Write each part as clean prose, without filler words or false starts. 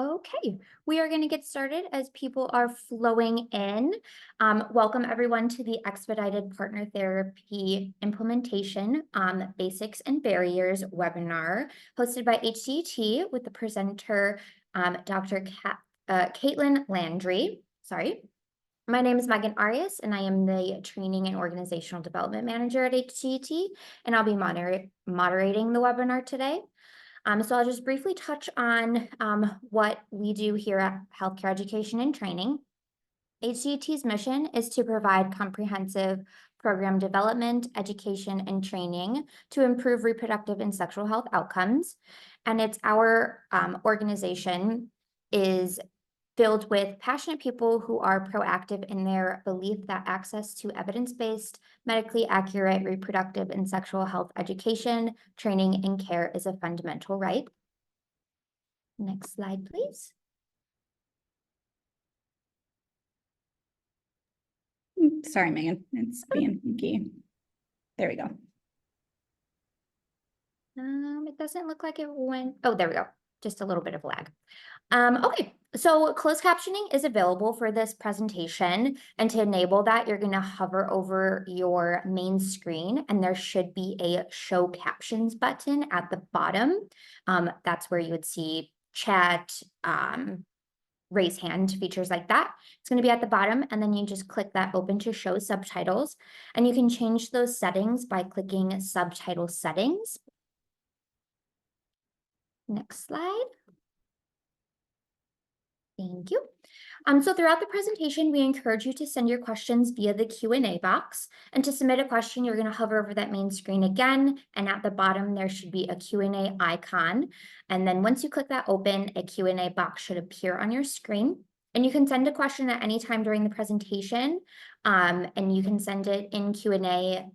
Okay, we are going to get started as people are flowing in. Welcome everyone to the Expedited Partner Therapy Implementation Basics and Barriers webinar hosted by HCT with the presenter Dr. Caitlin Landry. Sorry. My name is Megan Arias, and I am the Training and Organizational Development Manager at HCT, and I'll be moderating the webinar today. So I'll just briefly touch on what we do here at Healthcare Education and Training. HCT's mission is to provide comprehensive program development, education, and training to improve reproductive and sexual health outcomes. And it's our organization is filled with passionate people who are proactive in their belief that access to evidence-based, medically accurate reproductive and sexual health education, training, and care is a fundamental right. Next slide, please. Sorry, Megan, it's being funky. There we go. It doesn't look like it went. Oh, there we go. Just a little bit of lag. Okay, so closed captioning is available for this presentation. And to enable that, you're going to hover over your main screen and there should be a show captions button at the bottom. That's where you would see chat, raise hand, features like that. It's going to be at the bottom, and then you just click that open to show subtitles, and you can change those settings by clicking subtitle settings. Next slide. Thank you. So throughout the presentation, we encourage you to send your questions via the Q&A box. And to submit a question, you're going to hover over that main screen again. And at the bottom, there should be a Q&A icon. And then once you click that open, a Q&A box should appear on your screen. And you can send a question at any time during the presentation. And you can send it in Q&A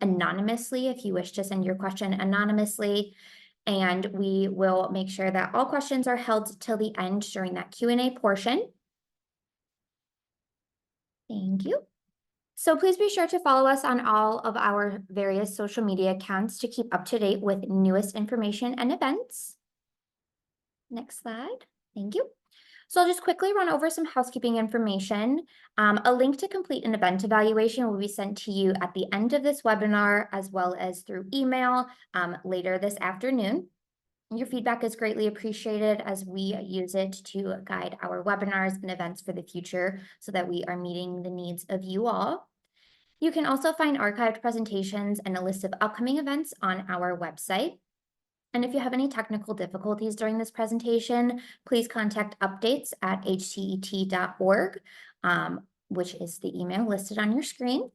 anonymously if you wish to send your question anonymously. And we will make sure that all questions are held till the end during that Q&A portion. Thank you. So please be sure to follow us on all of our various social media accounts to keep up to date with newest information and events. Next slide. Thank you. So I'll just quickly run over some housekeeping information. A link to complete an event evaluation will be sent to you at the end of this webinar, as well as through email later this afternoon. Your feedback is greatly appreciated as we use it to guide our webinars and events for the future so that we are meeting the needs of you all. You can also find archived presentations and a list of upcoming events on our website. And if you have any technical difficulties during this presentation, please contact updates@hcet.org, which is the email listed on your screen.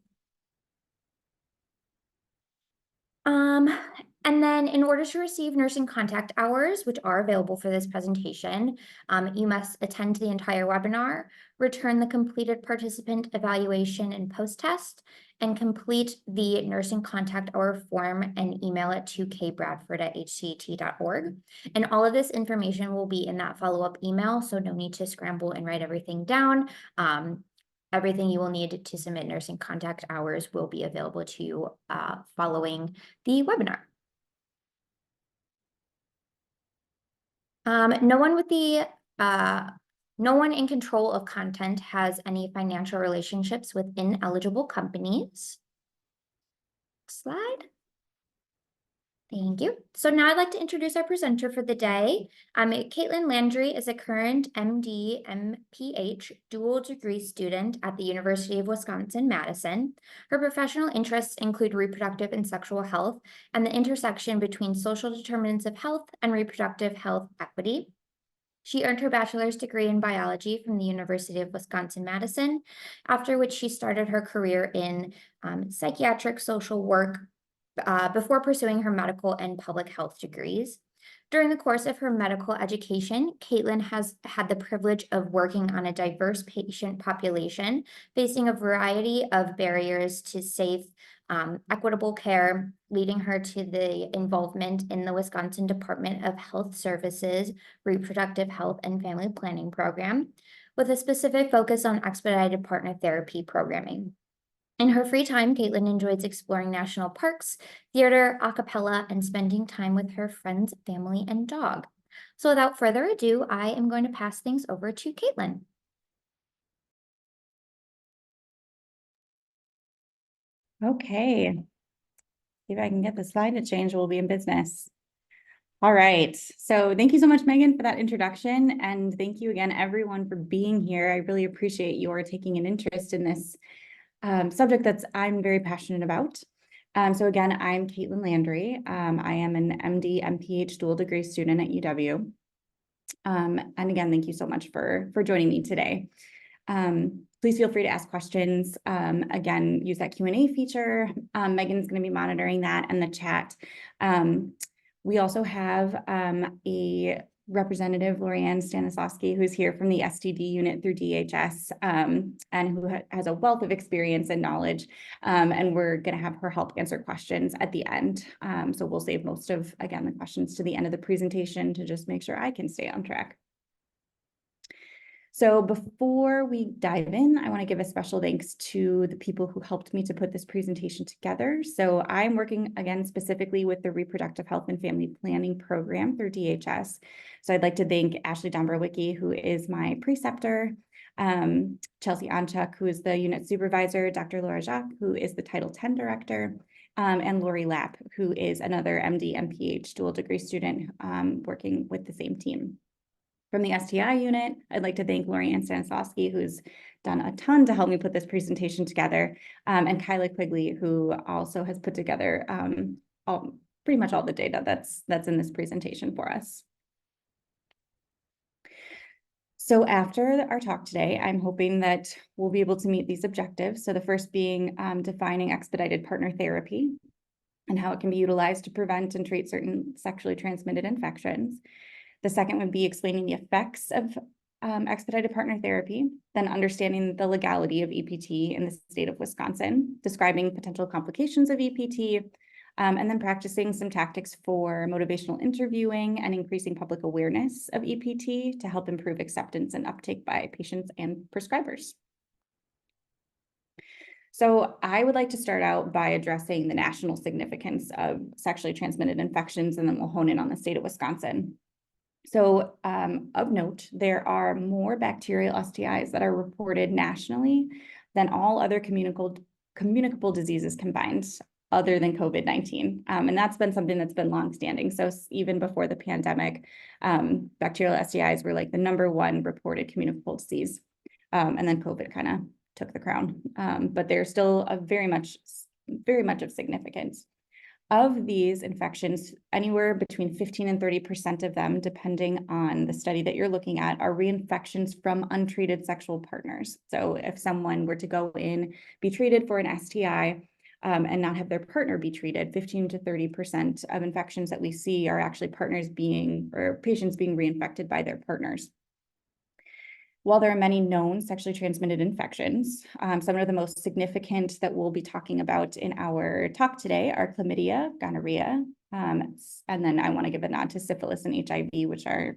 And then in order to receive nursing contact hours, which are available for this presentation, you must attend the entire webinar, return the completed participant evaluation and post-test, and complete the nursing contact hour form and email it to kbradford@hcet.org. And all of this information will be in that follow-up email, so no need to scramble and write everything down. Everything you will need to submit nursing contact hours will be available to you following the webinar. No one in control of content has any financial relationships with ineligible companies. Slide. Thank you. So now I'd like to introduce our presenter for the day. Caitlin Landry is a current MD, MPH dual degree student at the University of Wisconsin-Madison. Her professional interests include reproductive and sexual health and the intersection between social determinants of health and reproductive health equity. She earned her bachelor's degree in biology from the University of Wisconsin-Madison, after which she started her career in psychiatric social work before pursuing her medical and public health degrees. During the course of her medical education, Caitlin has had the privilege of working on a diverse patient population, facing a variety of barriers to safe, equitable care, leading her to the involvement in the Wisconsin Department of Health Services Reproductive Health and Family Planning Program, with a specific focus on expedited partner therapy programming. In her free time, Caitlin enjoys exploring national parks, theater, a cappella, and spending time with her friends, family, and dog. So without further ado, I am going to pass things over to Caitlin. Okay. See if I can get the slide to change. We'll be in business. All right. So thank you so much, Megan, for that introduction. And thank you again, everyone, for being here. I really appreciate your taking an interest in this subject I'm very passionate about. So again, I'm Caitlin Landry. I am an MD, MPH dual degree student at UW. And again, thank you so much for joining me today. Please feel free to ask questions. Again, use that Q&A feature. Megan's going to be monitoring that and the chat. We also have a representative, Lorianne Stanislavski, who's here from the STD unit through DHS, and who has a wealth of experience and knowledge. And we're going to have her help answer questions at the end. So we'll save most of, again, the questions to the end of the presentation to just make sure I can stay on track. So before we dive in, I want to give a special thanks to the people who helped me to put this presentation together. So I'm working again specifically with the Reproductive Health and Family Planning Program through DHS. So I'd like to thank Ashley Domberwicki, who is my preceptor, Chelsea Anchuk, who is the unit supervisor, Dr. Laura Jacques, who is the Title X director, and Lori Lapp, who is another MD, MPH dual degree student working with the same team. From the STI unit, I'd like to thank Lorianne Stanislavski, who's done a ton to help me put this presentation together, and Kyla Quigley, who also has put together pretty much all the data that's in this presentation for us. So after our talk today, I'm hoping that we'll be able to meet these objectives. So the first being defining expedited partner therapy and how it can be utilized to prevent and treat certain sexually transmitted infections. The second would be explaining the effects of expedited partner therapy, then understanding the legality of EPT in the state of Wisconsin, describing potential complications of EPT, and then practicing some tactics for motivational interviewing and increasing public awareness of EPT to help improve acceptance and uptake by patients and prescribers. So I would like to start out by addressing the national significance of sexually transmitted infections, and then we'll hone in on the state of Wisconsin. So of note, there are more bacterial STIs that are reported nationally than all other communicable diseases combined, other than COVID-19. And that's been something that's been longstanding. So even before the pandemic, bacterial STIs were like the #1 reported communicable disease. And then COVID kind of took the crown. But they're still very much of significance. Of these infections, anywhere between 15 and 30% of them, depending on the study that you're looking at, are reinfections from untreated sexual partners. So if someone were to go in, be treated for an STI, and not have their partner be treated, 15 to 30% of infections that we see are actually patients being reinfected by their partners. While there are many known sexually transmitted infections, some of the most significant that we'll be talking about in our talk today are chlamydia, gonorrhea, and then I want to give a nod to syphilis and HIV, which are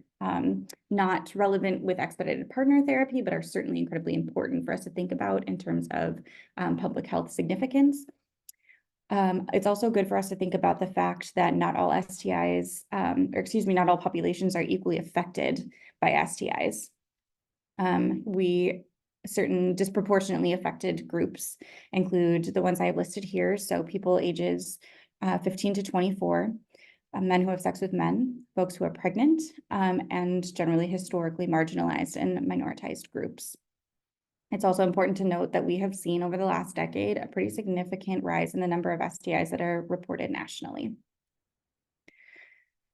not relevant with expedited partner therapy, but are certainly incredibly important for us to think about in terms of public health significance. It's also good for us to think about the fact that not all STIs, not all populations are equally affected by STIs. Certain disproportionately affected groups include the ones I have listed here. So people ages 15 to 24, men who have sex with men, folks who are pregnant, and generally historically marginalized and minoritized groups. It's also important to note that we have seen over the last decade a pretty significant rise in the number of STIs that are reported nationally.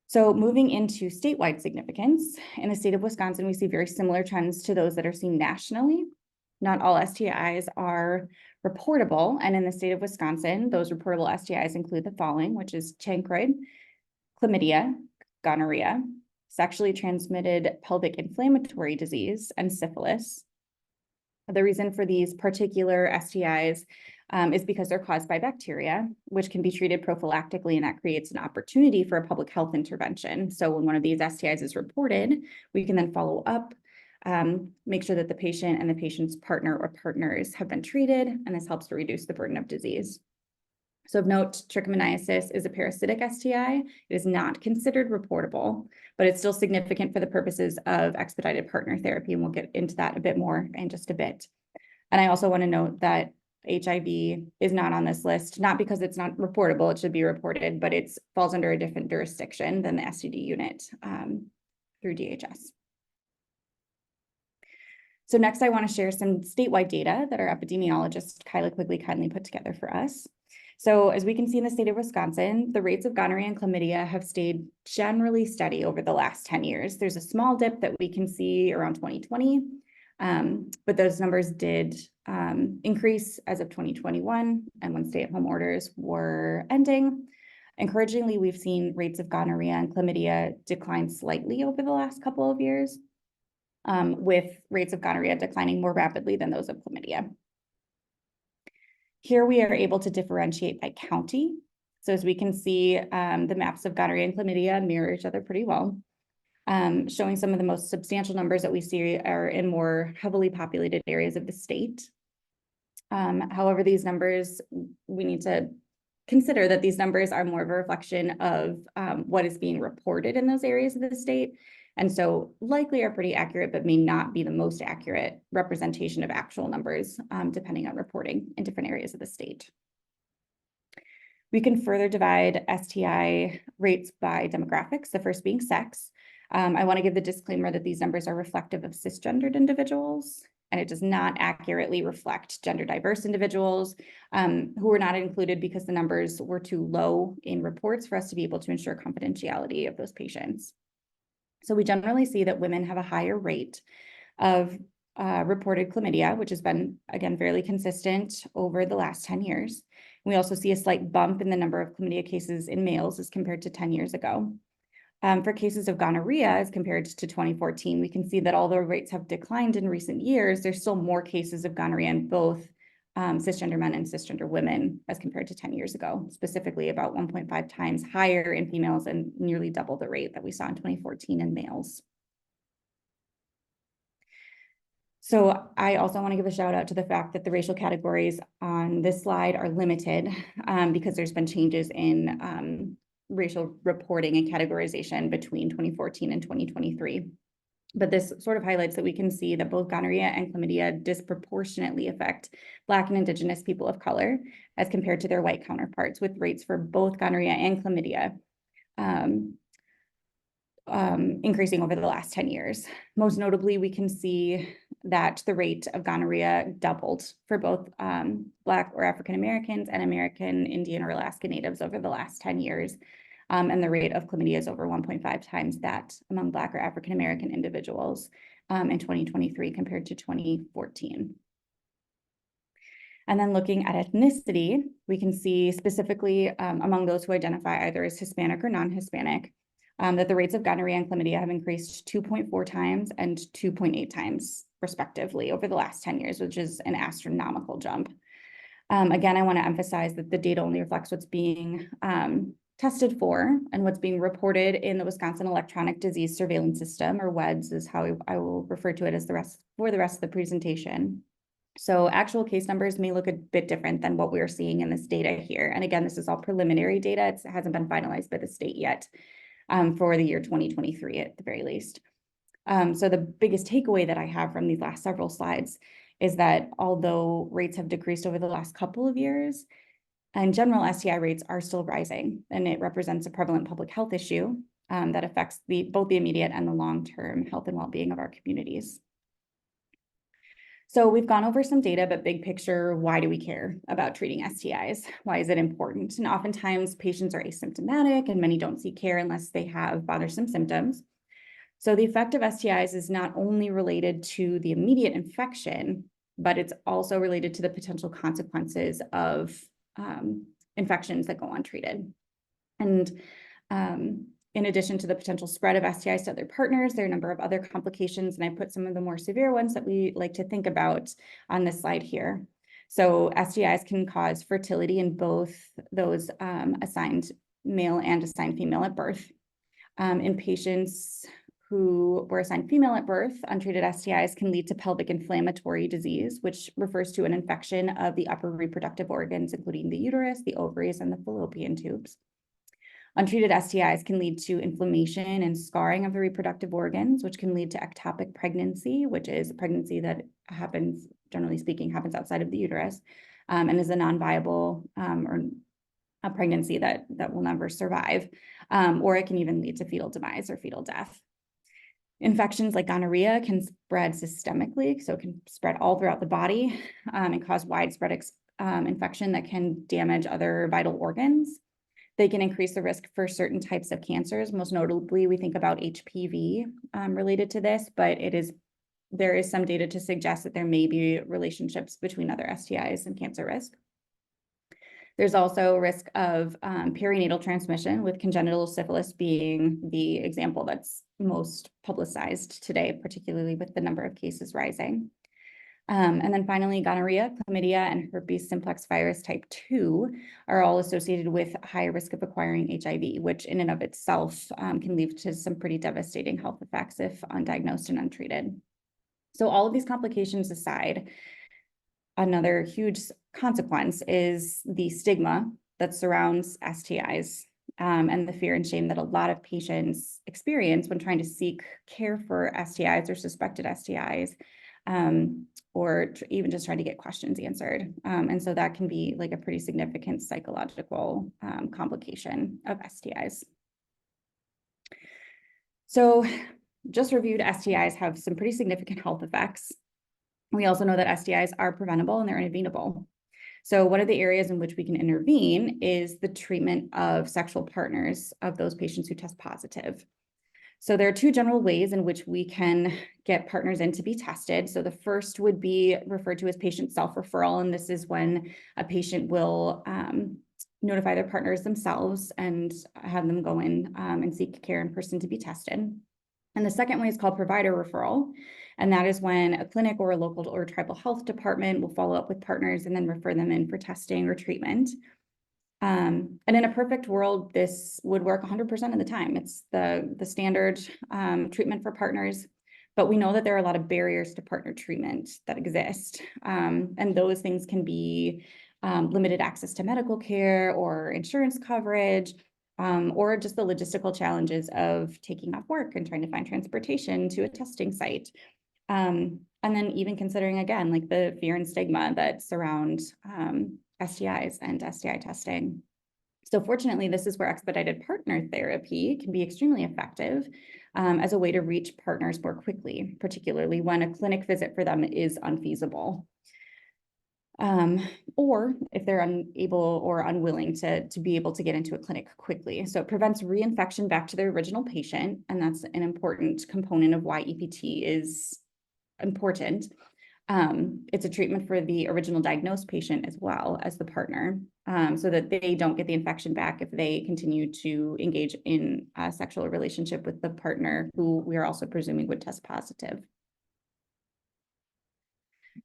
So moving into statewide significance, in the state of Wisconsin, we see very similar trends to those that are seen nationally. Not all STIs are reportable, and in the state of Wisconsin, those reportable STIs include the following, which is chancroid, chlamydia, gonorrhea, sexually transmitted pelvic inflammatory disease, and syphilis. The reason for these particular STIs is because they're caused by bacteria, which can be treated prophylactically, and that creates an opportunity for a public health intervention. So when one of these STIs is reported, we can then follow up, make sure that the patient and the patient's partner or partners have been treated, and this helps to reduce the burden of disease. So of note, trichomoniasis is a parasitic STI. It is not considered reportable, but it's still significant for the purposes of expedited partner therapy, and we'll get into that a bit more in just a bit. And I also want to note that HIV is not on this list, not because it's not reportable, it should be reported, but it falls under a different jurisdiction than the STD unit through DHS. So next, I want to share some statewide data that our epidemiologist Kyla Quigley kindly put together for us. So as we can see in the state of Wisconsin, the rates of gonorrhea and chlamydia have stayed generally steady over the last 10 years. There's a small dip that we can see around 2020, but those numbers did increase as of 2021 and when stay-at-home orders were ending. Encouragingly, we've seen rates of gonorrhea and chlamydia decline slightly over the last couple of years, with rates of gonorrhea declining more rapidly than those of chlamydia. Here we are able to differentiate by county. So as we can see, the maps of gonorrhea and chlamydia mirror each other pretty well, showing some of the most substantial numbers that we see are in more heavily populated areas of the state. However, these numbers, we need to consider that these numbers are more of a reflection of what is being reported in those areas of the state. And so likely are pretty accurate, but may not be the most accurate representation of actual numbers, depending on reporting in different areas of the state. We can further divide STI rates by demographics, the first being sex. I want to give the disclaimer that these numbers are reflective of cisgendered individuals, and it does not accurately reflect gender diverse individuals who were not included because the numbers were too low in reports for us to be able to ensure confidentiality of those patients. So we generally see that women have a higher rate of reported chlamydia, which has been, again, fairly consistent over the last 10 years. We also see a slight bump in the number of chlamydia cases in males as compared to 10 years ago. For cases of gonorrhea as compared to 2014, we can see that although rates have declined in recent years, there's still more cases of gonorrhea in both cisgender men and cisgender women as compared to 10 years ago, specifically about 1.5 times higher in females and nearly double the rate that we saw in 2014 in males. So I also want to give a shout out to the fact that the racial categories on this slide are limited because there's been changes in racial reporting and categorization between 2014 and 2023. But this sort of highlights that we can see that both gonorrhea and chlamydia disproportionately affect Black and Indigenous people of color as compared to their white counterparts, with rates for both gonorrhea and chlamydia increasing over the last 10 years. Most notably, we can see that the rate of gonorrhea doubled for both Black or African Americans and American Indian or Alaska Natives over the last 10 years. And the rate of chlamydia is over 1.5 times that among Black or African American individuals in 2023 compared to 2014. And then looking at ethnicity, we can see specifically among those who identify either as Hispanic or non-Hispanic, that the rates of gonorrhea and chlamydia have increased 2.4 times and 2.8 times respectively over the last 10 years, which is an astronomical jump. Again, I want to emphasize that the data only reflects what's being tested for and what's being reported in the Wisconsin Electronic Disease Surveillance System, or WEDS is how I will refer to it as the rest of the presentation. So actual case numbers may look a bit different than what we're seeing in this data here. And again, this is all preliminary data. It hasn't been finalized by the state yet for the year 2023 at the very least. So the biggest takeaway that I have from these last several slides is that although rates have decreased over the last couple of years, in general, STI rates are still rising, and it represents a prevalent public health issue that affects both the immediate and the long-term health and well-being of our communities. So we've gone over some data, but big picture, why do we care about treating STIs? Why is it important? And oftentimes patients are asymptomatic and many don't seek care unless they have bothersome symptoms. So the effect of STIs is not only related to the immediate infection, but it's also related to the potential consequences of infections that go untreated. And in addition to the potential spread of STIs to other partners, there are a number of other complications, and I put some of the more severe ones that we like to think about on this slide here. So STIs can cause fertility in both those assigned male and assigned female at birth. In patients who were assigned female at birth, untreated STIs can lead to pelvic inflammatory disease, which refers to an infection of the upper reproductive organs, including the uterus, the ovaries, and the fallopian tubes. Untreated STIs can lead to inflammation and scarring of the reproductive organs, which can lead to ectopic pregnancy, which is a pregnancy that happens, generally speaking, happens outside of the uterus, and is a non-viable or a pregnancy that will never survive, or it can even lead to fetal demise or fetal death. Infections like gonorrhea can spread systemically, so it can spread all throughout the body and cause widespread infection that can damage other vital organs. They can increase the risk for certain types of cancers. Most notably, we think about HPV related to this, but there is some data to suggest that there may be relationships between other STIs and cancer risk. There's also a risk of perinatal transmission, with congenital syphilis being the example that's most publicized today, particularly with the number of cases rising. And then finally, gonorrhea, chlamydia, and herpes simplex virus type 2 are all associated with higher risk of acquiring HIV, which in and of itself can lead to some pretty devastating health effects if undiagnosed and untreated. So all of these complications aside, another huge consequence is the stigma that surrounds STIs and the fear and shame that a lot of patients experience when trying to seek care for STIs or suspected STIs. Or even just trying to get questions answered. And so that can be like a pretty significant psychological complication of STIs. So just reviewed, STIs have some pretty significant health effects. We also know that STIs are preventable and they're intervenable. So one of the areas in which we can intervene is the treatment of sexual partners of those patients who test positive. So there are two general ways in which we can get partners in to be tested. So the first would be referred to as patient self-referral, and this is when a patient will notify their partners themselves and have them go in and seek care in person to be tested. And the second way is called provider referral, and that is when a clinic or a local or tribal health department will follow up with partners and then refer them in for testing or treatment. And in a perfect world, this would work 100% of the time. It's the standard treatment for partners, but we know that there are a lot of barriers to partner treatment that exist. And those things can be limited access to medical care or insurance coverage, or just the logistical challenges of taking off work and trying to find transportation to a testing site. And then even considering, again, like the fear and stigma that surround STIs and STI testing. So fortunately, this is where expedited partner therapy can be extremely effective as a way to reach partners more quickly, particularly when a clinic visit for them is unfeasible. Or if they're unable or unwilling to be able to get into a clinic quickly. So it prevents reinfection back to the original patient, and that's an important component of why EPT is important. It's a treatment for the original diagnosed patient as well as the partner, so that they don't get the infection back if they continue to engage in a sexual relationship with the partner who we are also presuming would test positive.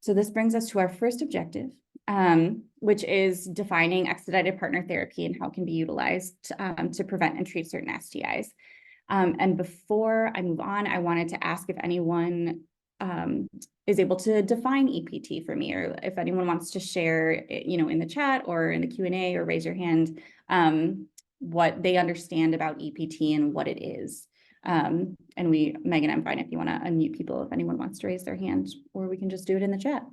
So this brings us to our first objective, which is defining expedited partner therapy and how it can be utilized to prevent and treat certain STIs. And before I move on, I wanted to ask if anyone is able to define EPT for me, or if anyone wants to share, in the chat or in the Q&A, or raise your hand, what they understand about EPT and what it is. And Megan, I'm fine if you want to unmute people if anyone wants to raise their hand, or we can just do it in the chat.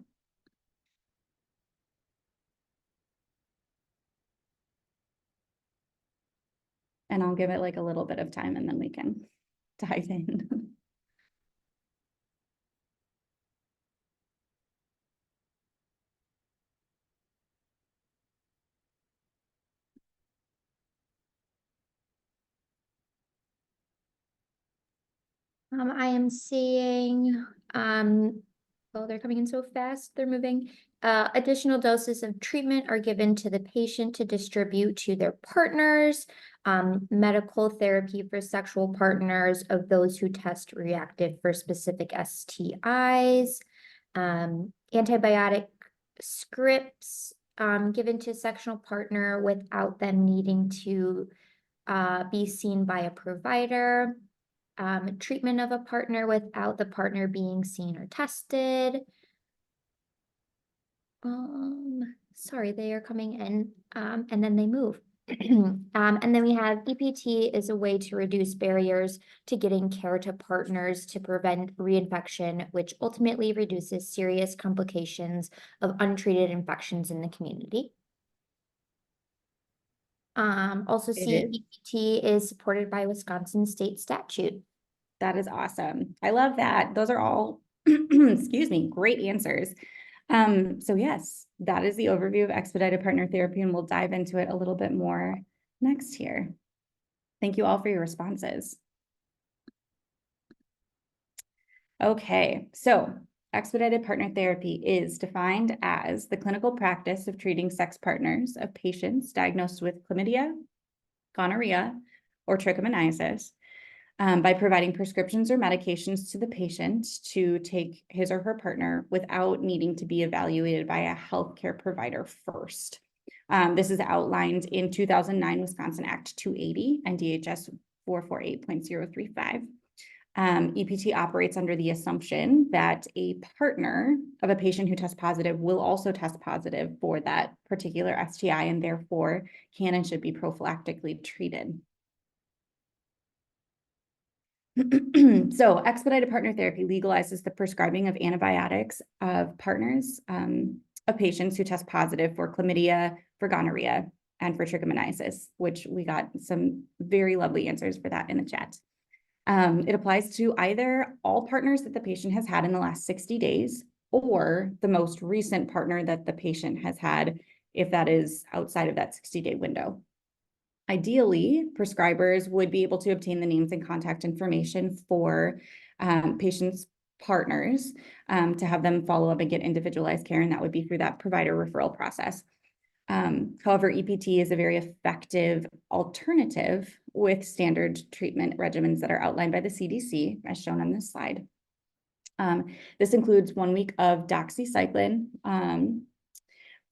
And I'll give it like a little bit of time and then we can dive in. I am seeing, oh, they're coming in so fast, they're moving. Additional doses of treatment are given to the patient to distribute to their partners. Medical therapy for sexual partners of those who test reactive for specific STIs. Antibiotic scripts given to sexual partner without them needing to be seen by a provider. treatment of a partner without the partner being seen or tested. Sorry, they are coming in, and then they move. And then we have EPT is a way to reduce barriers to getting care to partners to prevent reinfection, which ultimately reduces serious complications of untreated infections in the community. Also It is. EPT is supported by Wisconsin state statute. That is awesome. I love that. Those are all, excuse me, great answers. So yes, that is the overview of expedited partner therapy, and we'll dive into it a little bit more next here. Thank you all for your responses. Okay, so expedited partner therapy is defined as the clinical practice of treating sex partners of patients diagnosed with chlamydia, gonorrhea, or trichomoniasis by providing prescriptions or medications to the patient to take his or her partner without needing to be evaluated by a healthcare provider first. This is outlined in 2009 Wisconsin Act 280 and DHS 448.035. EPT operates under the assumption that a partner of a patient who tests positive will also test positive for that particular STI and therefore can and should be prophylactically treated. So expedited partner therapy legalizes the prescribing of antibiotics of partners of patients who test positive for chlamydia, for gonorrhea, and for trichomoniasis, which we got some very lovely answers for that in the chat. It applies to either all partners that the patient has had in the last 60 days or the most recent partner that the patient has had, if that is outside of that 60-day window. Ideally, prescribers would be able to obtain the names and contact information for patients' partners to have them follow up and get individualized care, and that would be through that provider referral process. However, EPT is a very effective alternative with standard treatment regimens that are outlined by the CDC, as shown on this slide. This includes 1 week of doxycycline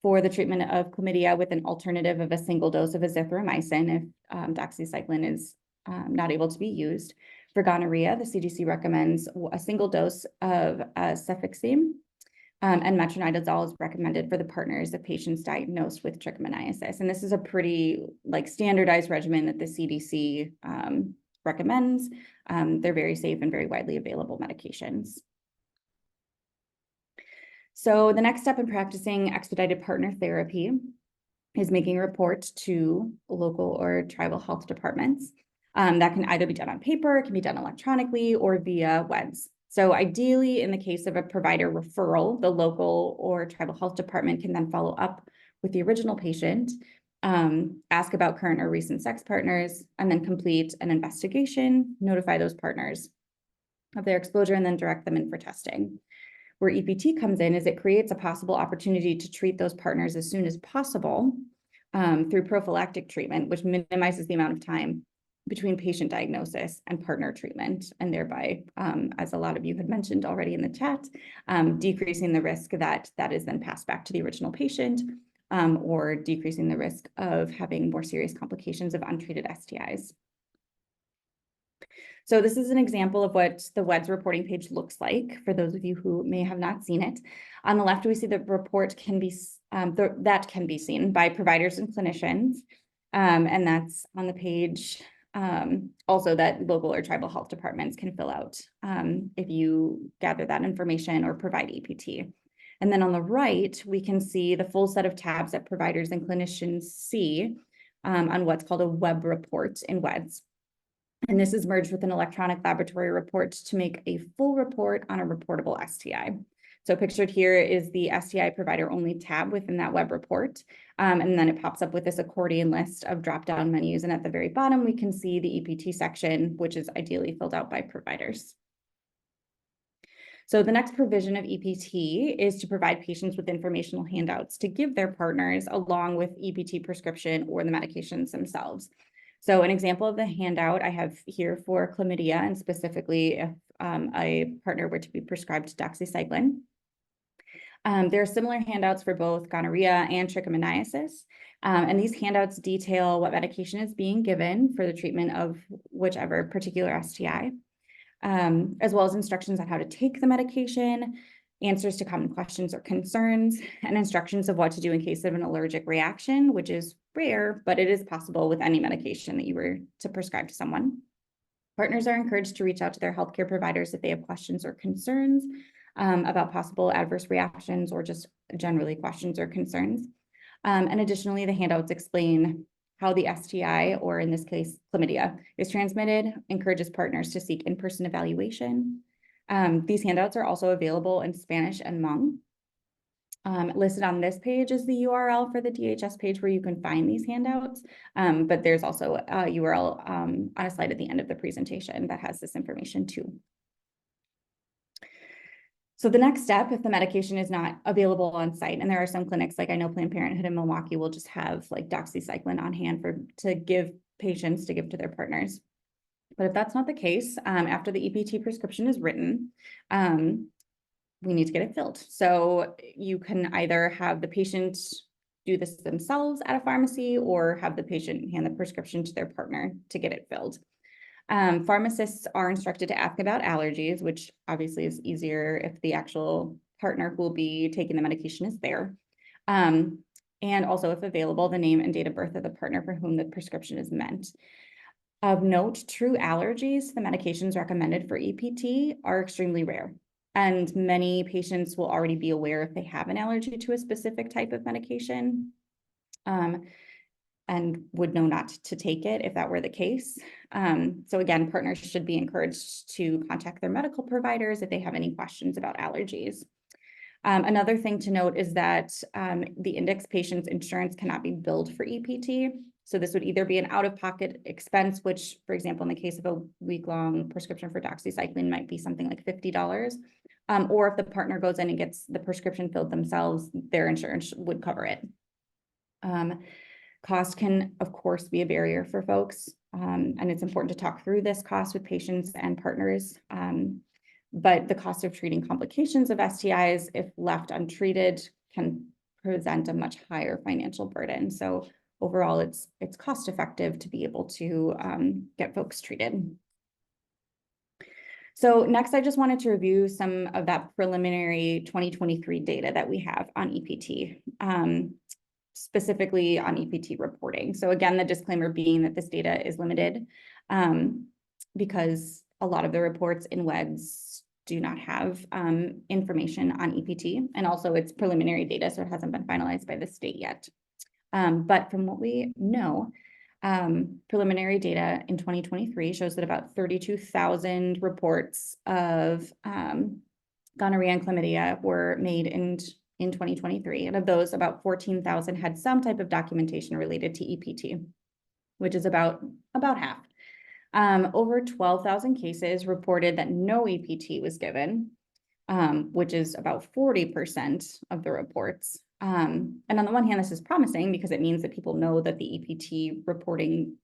for the treatment of chlamydia with an alternative of a single dose of azithromycin if doxycycline is not able to be used. For gonorrhea, the CDC recommends a single dose of cefixime, and metronidazole is recommended for the partners of patients diagnosed with trichomoniasis. And this is a pretty standardized regimen that the CDC recommends. They're very safe and very widely available medications. So the next step in practicing expedited partner therapy is making a report to local or tribal health departments. That can either be done on paper, it can be done electronically, or via WEDS. So ideally, in the case of a provider referral, the local or tribal health department can then follow up with the original patient, ask about current or recent sex partners, and then complete an investigation, notify those partners of their exposure, and then direct them in for testing. Where EPT comes in is it creates a possible opportunity to treat those partners as soon as possible through prophylactic treatment, which minimizes the amount of time between patient diagnosis and partner treatment, and thereby, as a lot of you had mentioned already in the chat, decreasing the risk that is then passed back to the original patient, or decreasing the risk of having more serious complications of untreated STIs. So this is an example of what the WEDS reporting page looks like for those of you who may have not seen it. On the left, we see the report can be that can be seen by providers and clinicians, and that's on the page. Also that local or tribal health departments can fill out if you gather that information or provide EPT. And then on the right, we can see the full set of tabs that providers and clinicians see on what's called a web report in WEDS. And this is merged with an electronic laboratory report to make a full report on a reportable STI. So pictured here is the STI provider only tab within that web report. And then it pops up with this accordion list of drop-down menus. And at the very bottom, we can see the EPT section, which is ideally filled out by providers. So the next provision of EPT is to provide patients with informational handouts to give their partners along with EPT prescription or the medications themselves. So an example of the handout I have here for chlamydia, and specifically if a partner were to be prescribed doxycycline. There are similar handouts for both gonorrhea and trichomoniasis. And these handouts detail what medication is being given for the treatment of whichever particular STI. as well as instructions on how to take the medication, answers to common questions or concerns, and instructions of what to do in case of an allergic reaction, which is rare, but it is possible with any medication that you were to prescribe to someone. Partners are encouraged to reach out to their healthcare providers if they have questions or concerns about possible adverse reactions or just generally questions or concerns. And additionally, the handouts explain how the STI, or in this case, chlamydia, is transmitted, encourages partners to seek in-person evaluation. These handouts are also available in Spanish and Hmong. Listed on this page is the URL for the DHS page where you can find these handouts, but there's also a URL on a slide at the end of the presentation that has this information too. So the next step, if the medication is not available on site, and there are some clinics, like I know Planned Parenthood in Milwaukee will just have like doxycycline on hand to give patients to give to their partners. But if that's not the case, after the EPT prescription is written, we need to get it filled. So you can either have the patient do this themselves at a pharmacy or have the patient hand the prescription to their partner to get it filled. Pharmacists are instructed to ask about allergies, which obviously is easier if the actual partner who will be taking the medication is there. And also, if available, the name and date of birth of the partner for whom the prescription is meant. Of note, true allergies to the medications recommended for EPT are extremely rare. And many patients will already be aware if they have an allergy to a specific type of medication. And would know not to take it if that were the case. So again, partners should be encouraged to contact their medical providers if they have any questions about allergies. Another thing to note is that the index patient's insurance cannot be billed for EPT. So this would either be an out-of-pocket expense, which, for example, in the case of a week-long prescription for doxycycline might be something like $50, or if the partner goes in and gets the prescription filled themselves, their insurance would cover it. Cost can, of course, be a barrier for folks, and it's important to talk through this cost with patients and partners. But the cost of treating complications of STIs, if left untreated, can present a much higher financial burden. So overall, it's cost effective to be able to get folks treated. So next, I just wanted to review some of that preliminary 2023 data that we have on EPT. Specifically on EPT reporting. So again, the disclaimer being that this data is limited because a lot of the reports in WEDS do not have information on EPT, and also it's preliminary data, so it hasn't been finalized by the state yet. But from what we know, preliminary data in 2023 shows that about 32,000 reports of gonorrhea and chlamydia were made in 2023. And of those, about 14,000 had some type of documentation related to EPT, which is about half. Over 12,000 cases reported that no EPT was given, which is about 40% of the reports. And on the one hand, this is promising because it means that people know that the EPT reporting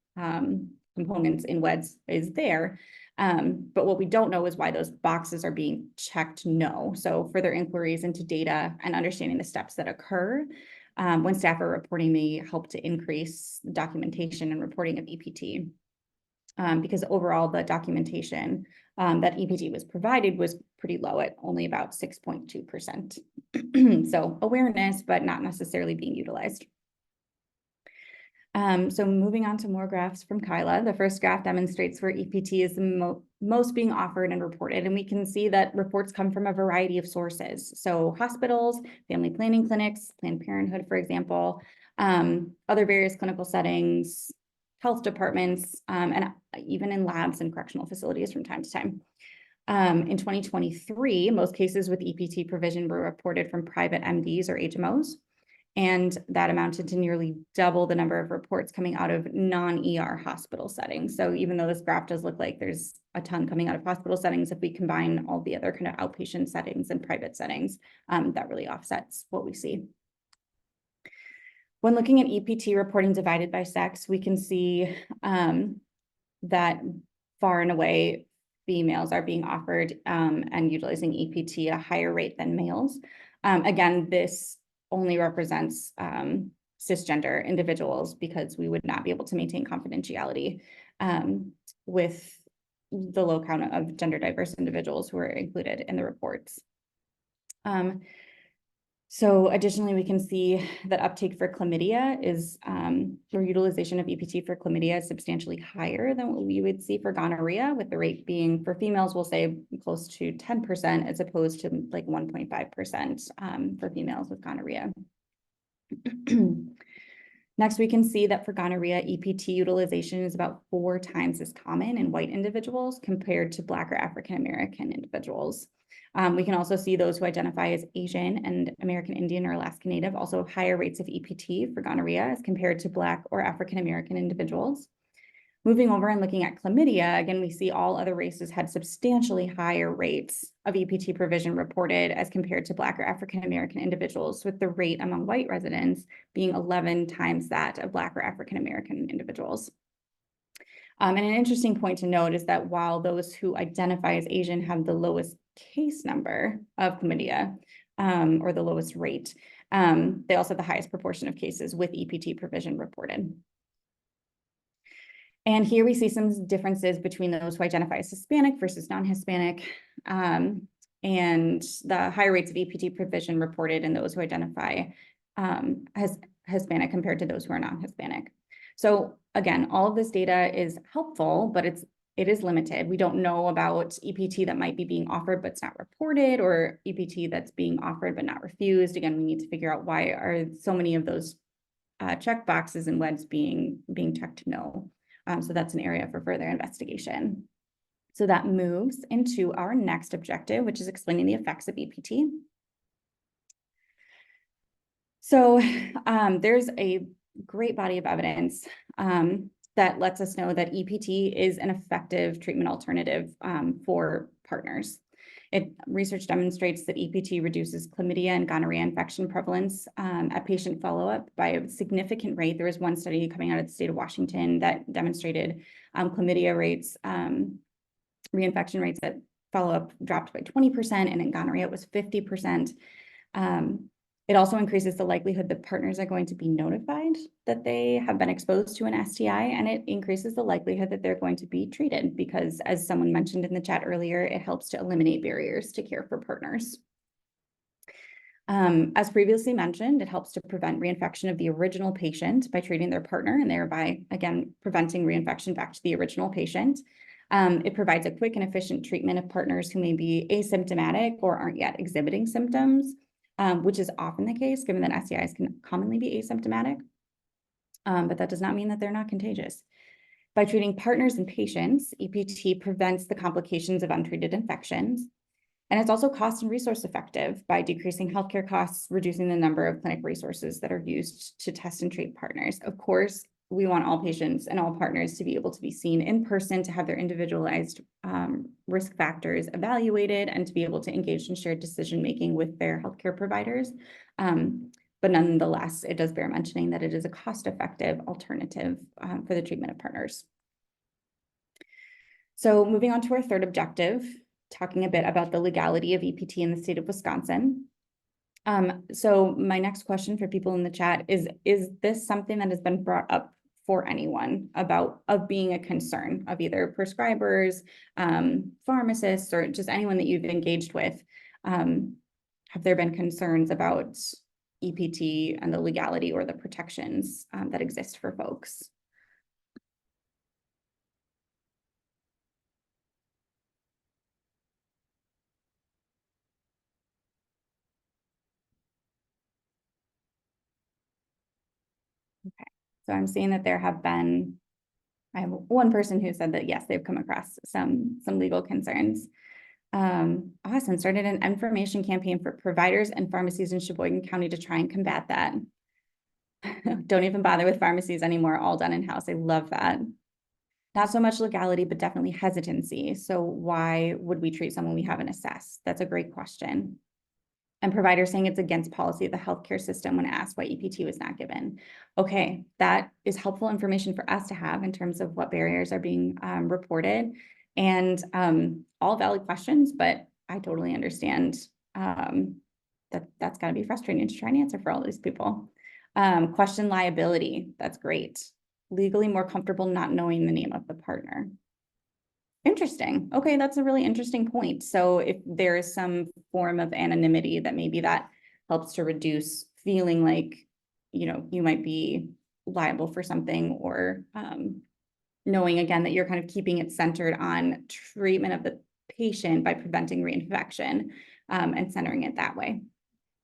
components in WEDS is there. But what we don't know is why those boxes are being checked no. So further inquiries into data and understanding the steps that occur when staff are reporting may help to increase documentation and reporting of EPT. Because overall the documentation that EPT was provided was pretty low at only about 6.2%. So awareness, but not necessarily being utilized. So moving on to more graphs from Kyla, the first graph demonstrates where EPT is the most being offered and reported. And we can see that reports come from a variety of sources. So hospitals, family planning clinics, Planned Parenthood, for example, other various clinical settings, health departments, and even in labs and correctional facilities from time to time. In 2023, most cases with EPT provision were reported from private MDs or HMOs. And that amounted to nearly double the number of reports coming out of non-ER hospital settings. So even though this graph does look like there's a ton coming out of hospital settings, if we combine all the other kind of outpatient settings and private settings, that really offsets what we see. When looking at EPT reporting divided by sex, we can see that far and away females are being offered and utilizing EPT at a higher rate than males. Again, this only represents cisgender individuals because we would not be able to maintain confidentiality with the low count of gender diverse individuals who are included in the reports. So additionally, we can see that uptake for chlamydia is, or utilization of EPT for chlamydia is substantially higher than what we would see for gonorrhea, with the rate being for females, we'll say close to 10% as opposed to like 1.5% for females with gonorrhea. Next, we can see that for gonorrhea, EPT utilization is about 4 times as common in white individuals compared to Black or African American individuals. We can also see those who identify as Asian and American Indian or Alaska Native also have higher rates of EPT for gonorrhea as compared to Black or African American individuals. Moving over and looking at chlamydia, again, we see all other races had substantially higher rates of EPT provision reported as compared to Black or African American individuals, with the rate among white residents being 11 times that of Black or African American individuals. And an interesting point to note is that while those who identify as Asian have the lowest case number of chlamydia, or the lowest rate, they also have the highest proportion of cases with EPT provision reported. And here we see some differences between those who identify as Hispanic versus non-Hispanic, and the higher rates of EPT provision reported in those who identify as Hispanic compared to those who are non-Hispanic. So again, all of this data is helpful, but it is limited. We don't know about EPT that might be being offered but it's not reported, or EPT that's being offered but not refused. Again, we need to figure out why are so many of those check boxes and WEDs being checked no. So that's an area for further investigation. So that moves into our next objective, which is explaining the effects of EPT. So there's a great body of evidence that lets us know that EPT is an effective treatment alternative for partners. Research demonstrates that EPT reduces chlamydia and gonorrhea infection prevalence at patient follow-up by a significant rate. There was one study coming out of the state of Washington that demonstrated chlamydia rates, reinfection rates at follow-up dropped by 20%, and in gonorrhea it was 50%. It also increases the likelihood that partners are going to be notified that they have been exposed to an STI, and it increases the likelihood that they're going to be treated because, as someone mentioned in the chat earlier, it helps to eliminate barriers to care for partners. As previously mentioned, it helps to prevent reinfection of the original patient by treating their partner and thereby, again, preventing reinfection back to the original patient. It provides a quick and efficient treatment of partners who may be asymptomatic or aren't yet exhibiting symptoms, which is often the case, given that STIs can commonly be asymptomatic, but that does not mean that they're not contagious. By treating partners and patients, EPT prevents the complications of untreated infections, and it's also cost and resource effective by decreasing healthcare costs, reducing the number of clinic resources that are used to test and treat partners. Of course, we want all patients and all partners to be able to be seen in person, to have their individualized risk factors evaluated, and to be able to engage in shared decision-making with their healthcare providers. But nonetheless, it does bear mentioning that it is a cost-effective alternative for the treatment of partners. So moving on to our third objective, talking a bit about the legality of EPT in the state of Wisconsin. So my next question for people in the chat is this something that has been brought up for anyone of being a concern of either prescribers, pharmacists, or just anyone that you've engaged with? Have there been concerns about EPT and the legality or the protections that exist for folks? Okay, so I'm seeing that there have been, I have one person who said that yes, they've come across some legal concerns. Awesome. Started an information campaign for providers and pharmacies in Sheboygan County to try and combat that. Don't even bother with pharmacies anymore, all done in-house. I love that. Not so much legality, but definitely hesitancy. So why would we treat someone we haven't assessed? That's a great question. And providers saying it's against policy of the healthcare system when asked why EPT was not given. Okay, that is helpful information for us to have in terms of what barriers are being reported, and all valid questions, but I totally understand that's got to be frustrating to try and answer for all these people. Question liability, that's great. Legally more comfortable not knowing the name of the partner. Interesting. Okay, that's a really interesting point. So if there is some form of anonymity, that maybe that helps to reduce feeling like, you might be liable for something, or knowing again that you're kind of keeping it centered on treatment of the patient by preventing reinfection, and centering it that way.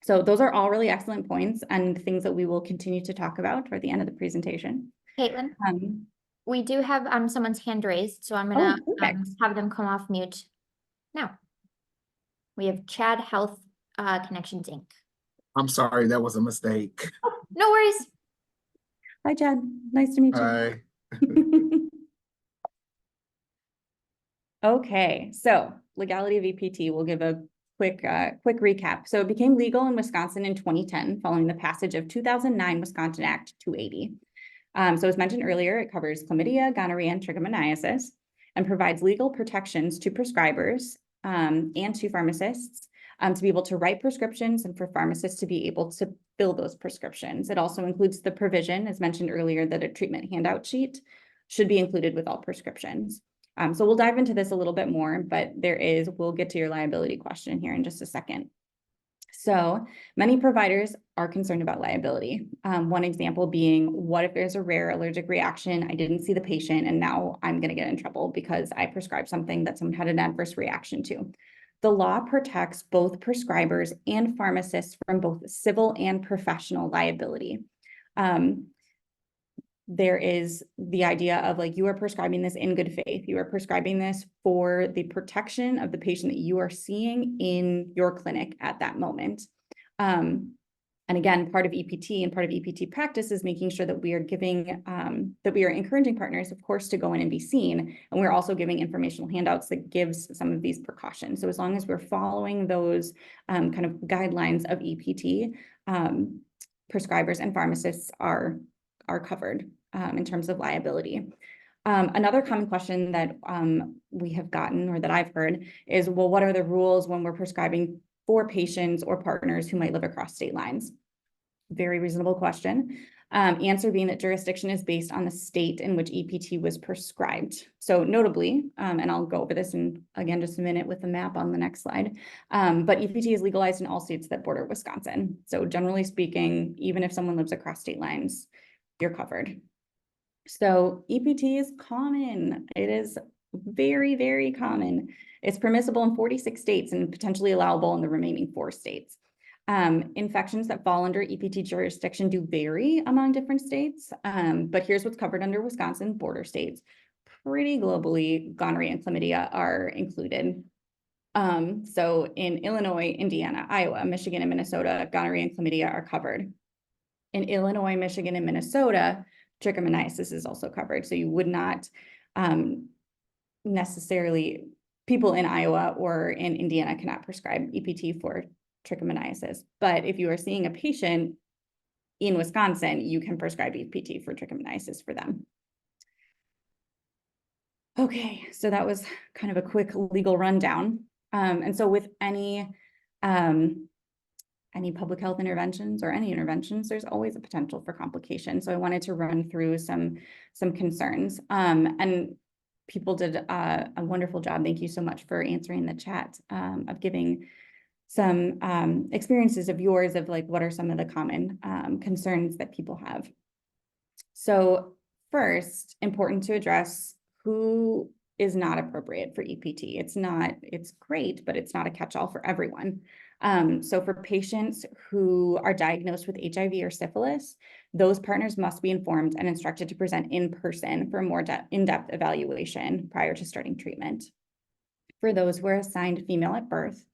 So those are all really excellent points and things that we will continue to talk about toward the end of the presentation. Caitlin, Um, we do have someone's hand raised, so I'm gonna perfect. have them come off mute now. We have Chad Health Connections Inc. I'm sorry, that was a mistake. No worries. Hi, Chad. Nice to meet you. Hi. Okay, so legality of EPT, we'll give a quick recap. So it became legal in Wisconsin in 2010 following the passage of 2009 Wisconsin Act 280. So as mentioned earlier, it covers chlamydia, gonorrhea, and trichomoniasis, and provides legal protections to prescribers and to pharmacists to be able to write prescriptions, and for pharmacists to be able to fill those prescriptions. It also includes the provision, as mentioned earlier, that a treatment handout sheet should be included with all prescriptions. So we'll dive into this a little bit more, but we'll get to your liability question here in just a second. So many providers are concerned about liability. One example being, what if there's a rare allergic reaction? I didn't see the patient, and now I'm going to get in trouble because I prescribed something that someone had an adverse reaction to. The law protects both prescribers and pharmacists from both civil and professional liability. There is the idea of, like, you are prescribing this in good faith. You are prescribing this for the protection of the patient that you are seeing in your clinic at that moment. And again, part of EPT and part of EPT practice is making sure that we are encouraging partners, of course, to go in and be seen. And we're also giving informational handouts that gives some of these precautions. So as long as we're following those kind of guidelines of EPT, prescribers and pharmacists are covered in terms of liability. Another common question that we have gotten, or that I've heard, is, well, what are the rules when we're prescribing for patients or partners who might live across state lines? Very reasonable question. Answer being that jurisdiction is based on the state in which EPT was prescribed. So notably, and I'll go over this in, again, just a minute with the map on the next slide, but EPT is legalized in all states that border Wisconsin. So generally speaking, even if someone lives across state lines, you're covered. So EPT is common. It is very, very common. It's permissible in 46 states and potentially allowable in the remaining 4 states. Infections that fall under EPT jurisdiction do vary among different states, but here's what's covered under Wisconsin border states. Pretty globally, gonorrhea and chlamydia are included. So in Illinois, Indiana, Iowa, Michigan, and Minnesota, gonorrhea and chlamydia are covered. In Illinois, Michigan, and Minnesota, trichomoniasis is also covered. So you would not necessarily, people in Iowa or in Indiana cannot prescribe EPT for trichomoniasis. But if you are seeing a patient in Wisconsin, you can prescribe EPT for trichomoniasis for them. Okay, so that was kind of a quick legal rundown. And so with any public health interventions or any interventions, there's always a potential for complications. So I wanted to run through some concerns. And people did a wonderful job. Thank you so much for answering the chat, of giving some experiences of yours of, like, what are some of the common concerns that people have. So first, important to address who is not appropriate for EPT. It's great, but it's not a catch-all for everyone. So for patients who are diagnosed with HIV or syphilis, those partners must be informed and instructed to present in person for a more in-depth evaluation prior to starting treatment. For those who are assigned female at birth,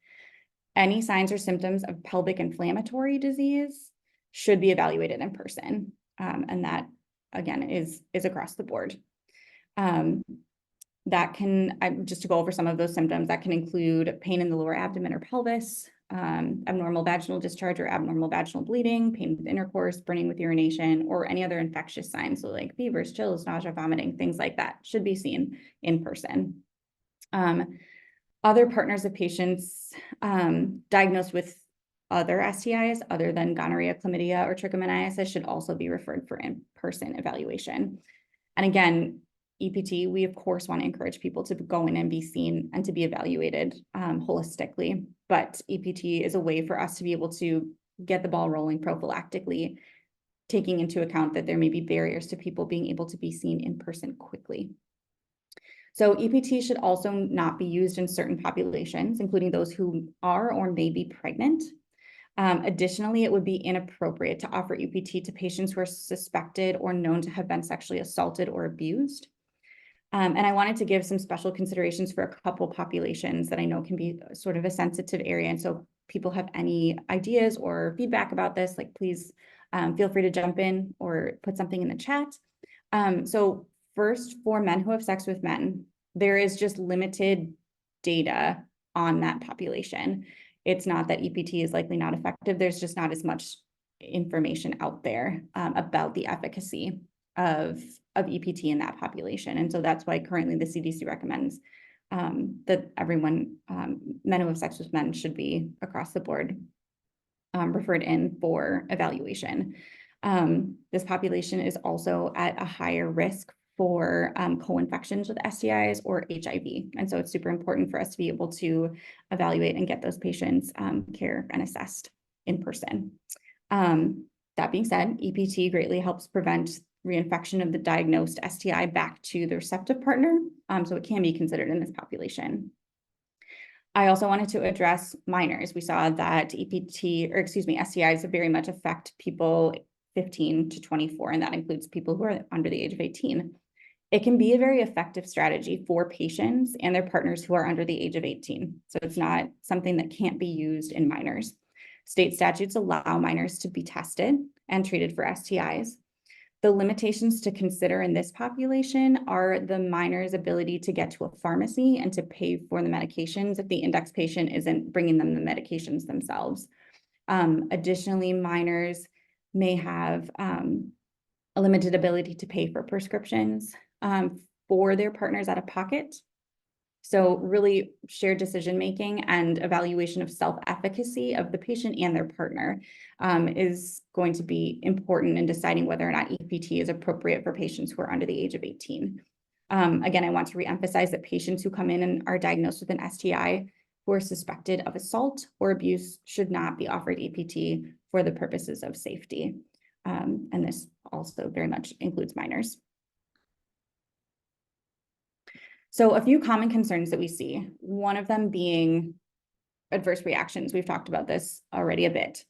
any signs or symptoms of pelvic inflammatory disease should be evaluated in person. And that, again, is across the board. That can, just to go over some of those symptoms, that can include pain in the lower abdomen or pelvis, abnormal vaginal discharge or abnormal vaginal bleeding, pain with intercourse, burning with urination, or any other infectious signs. So like fevers, chills, nausea, vomiting, things like that should be seen in person. Other partners of patients diagnosed with other STIs other than gonorrhea, chlamydia, or trichomoniasis should also be referred for in-person evaluation. And again, EPT, we of course want to encourage people to go in and be seen and to be evaluated holistically. But EPT is a way for us to be able to get the ball rolling prophylactically, taking into account that there may be barriers to people being able to be seen in person quickly. So EPT should also not be used in certain populations, including those who are or may be pregnant. Additionally, it would be inappropriate to offer EPT to patients who are suspected or known to have been sexually assaulted or abused. And I wanted to give some special considerations for a couple populations that I know can be sort of a sensitive area. And so people have any ideas or feedback about this, like please feel free to jump in or put something in the chat. So first, for men who have sex with men, there is just limited data on that population. It's not that EPT is likely not effective. There's just not as much information out there about the efficacy of EPT in that population. And so that's why currently the CDC recommends that everyone, men who have sex with men, should be across the board referred in for evaluation. This population is also at a higher risk for co-infections with STIs or HIV. And so it's super important for us to be able to evaluate and get those patients care and assessed in person. That being said, EPT greatly helps prevent reinfection of the diagnosed STI back to the receptive partner. So it can be considered in this population. I also wanted to address minors. We saw that STIs very much affect people 15 to 24, and that includes people who are under the age of 18. It can be a very effective strategy for patients and their partners who are under the age of 18. So it's not something that can't be used in minors. State statutes allow minors to be tested and treated for STIs. The limitations to consider in this population are the minor's ability to get to a pharmacy and to pay for the medications if the index patient isn't bringing them the medications themselves. Additionally, minors may have a limited ability to pay for prescriptions for their partners out of pocket. So really shared decision-making and evaluation of self-efficacy of the patient and their partner is going to be important in deciding whether or not EPT is appropriate for patients who are under the age of 18. Again, I want to reemphasize that patients who come in and are diagnosed with an STI who are suspected of assault or abuse should not be offered EPT for the purposes of safety. And this also very much includes minors. So a few common concerns that we see, one of them being adverse reactions. We've talked about this already a bit.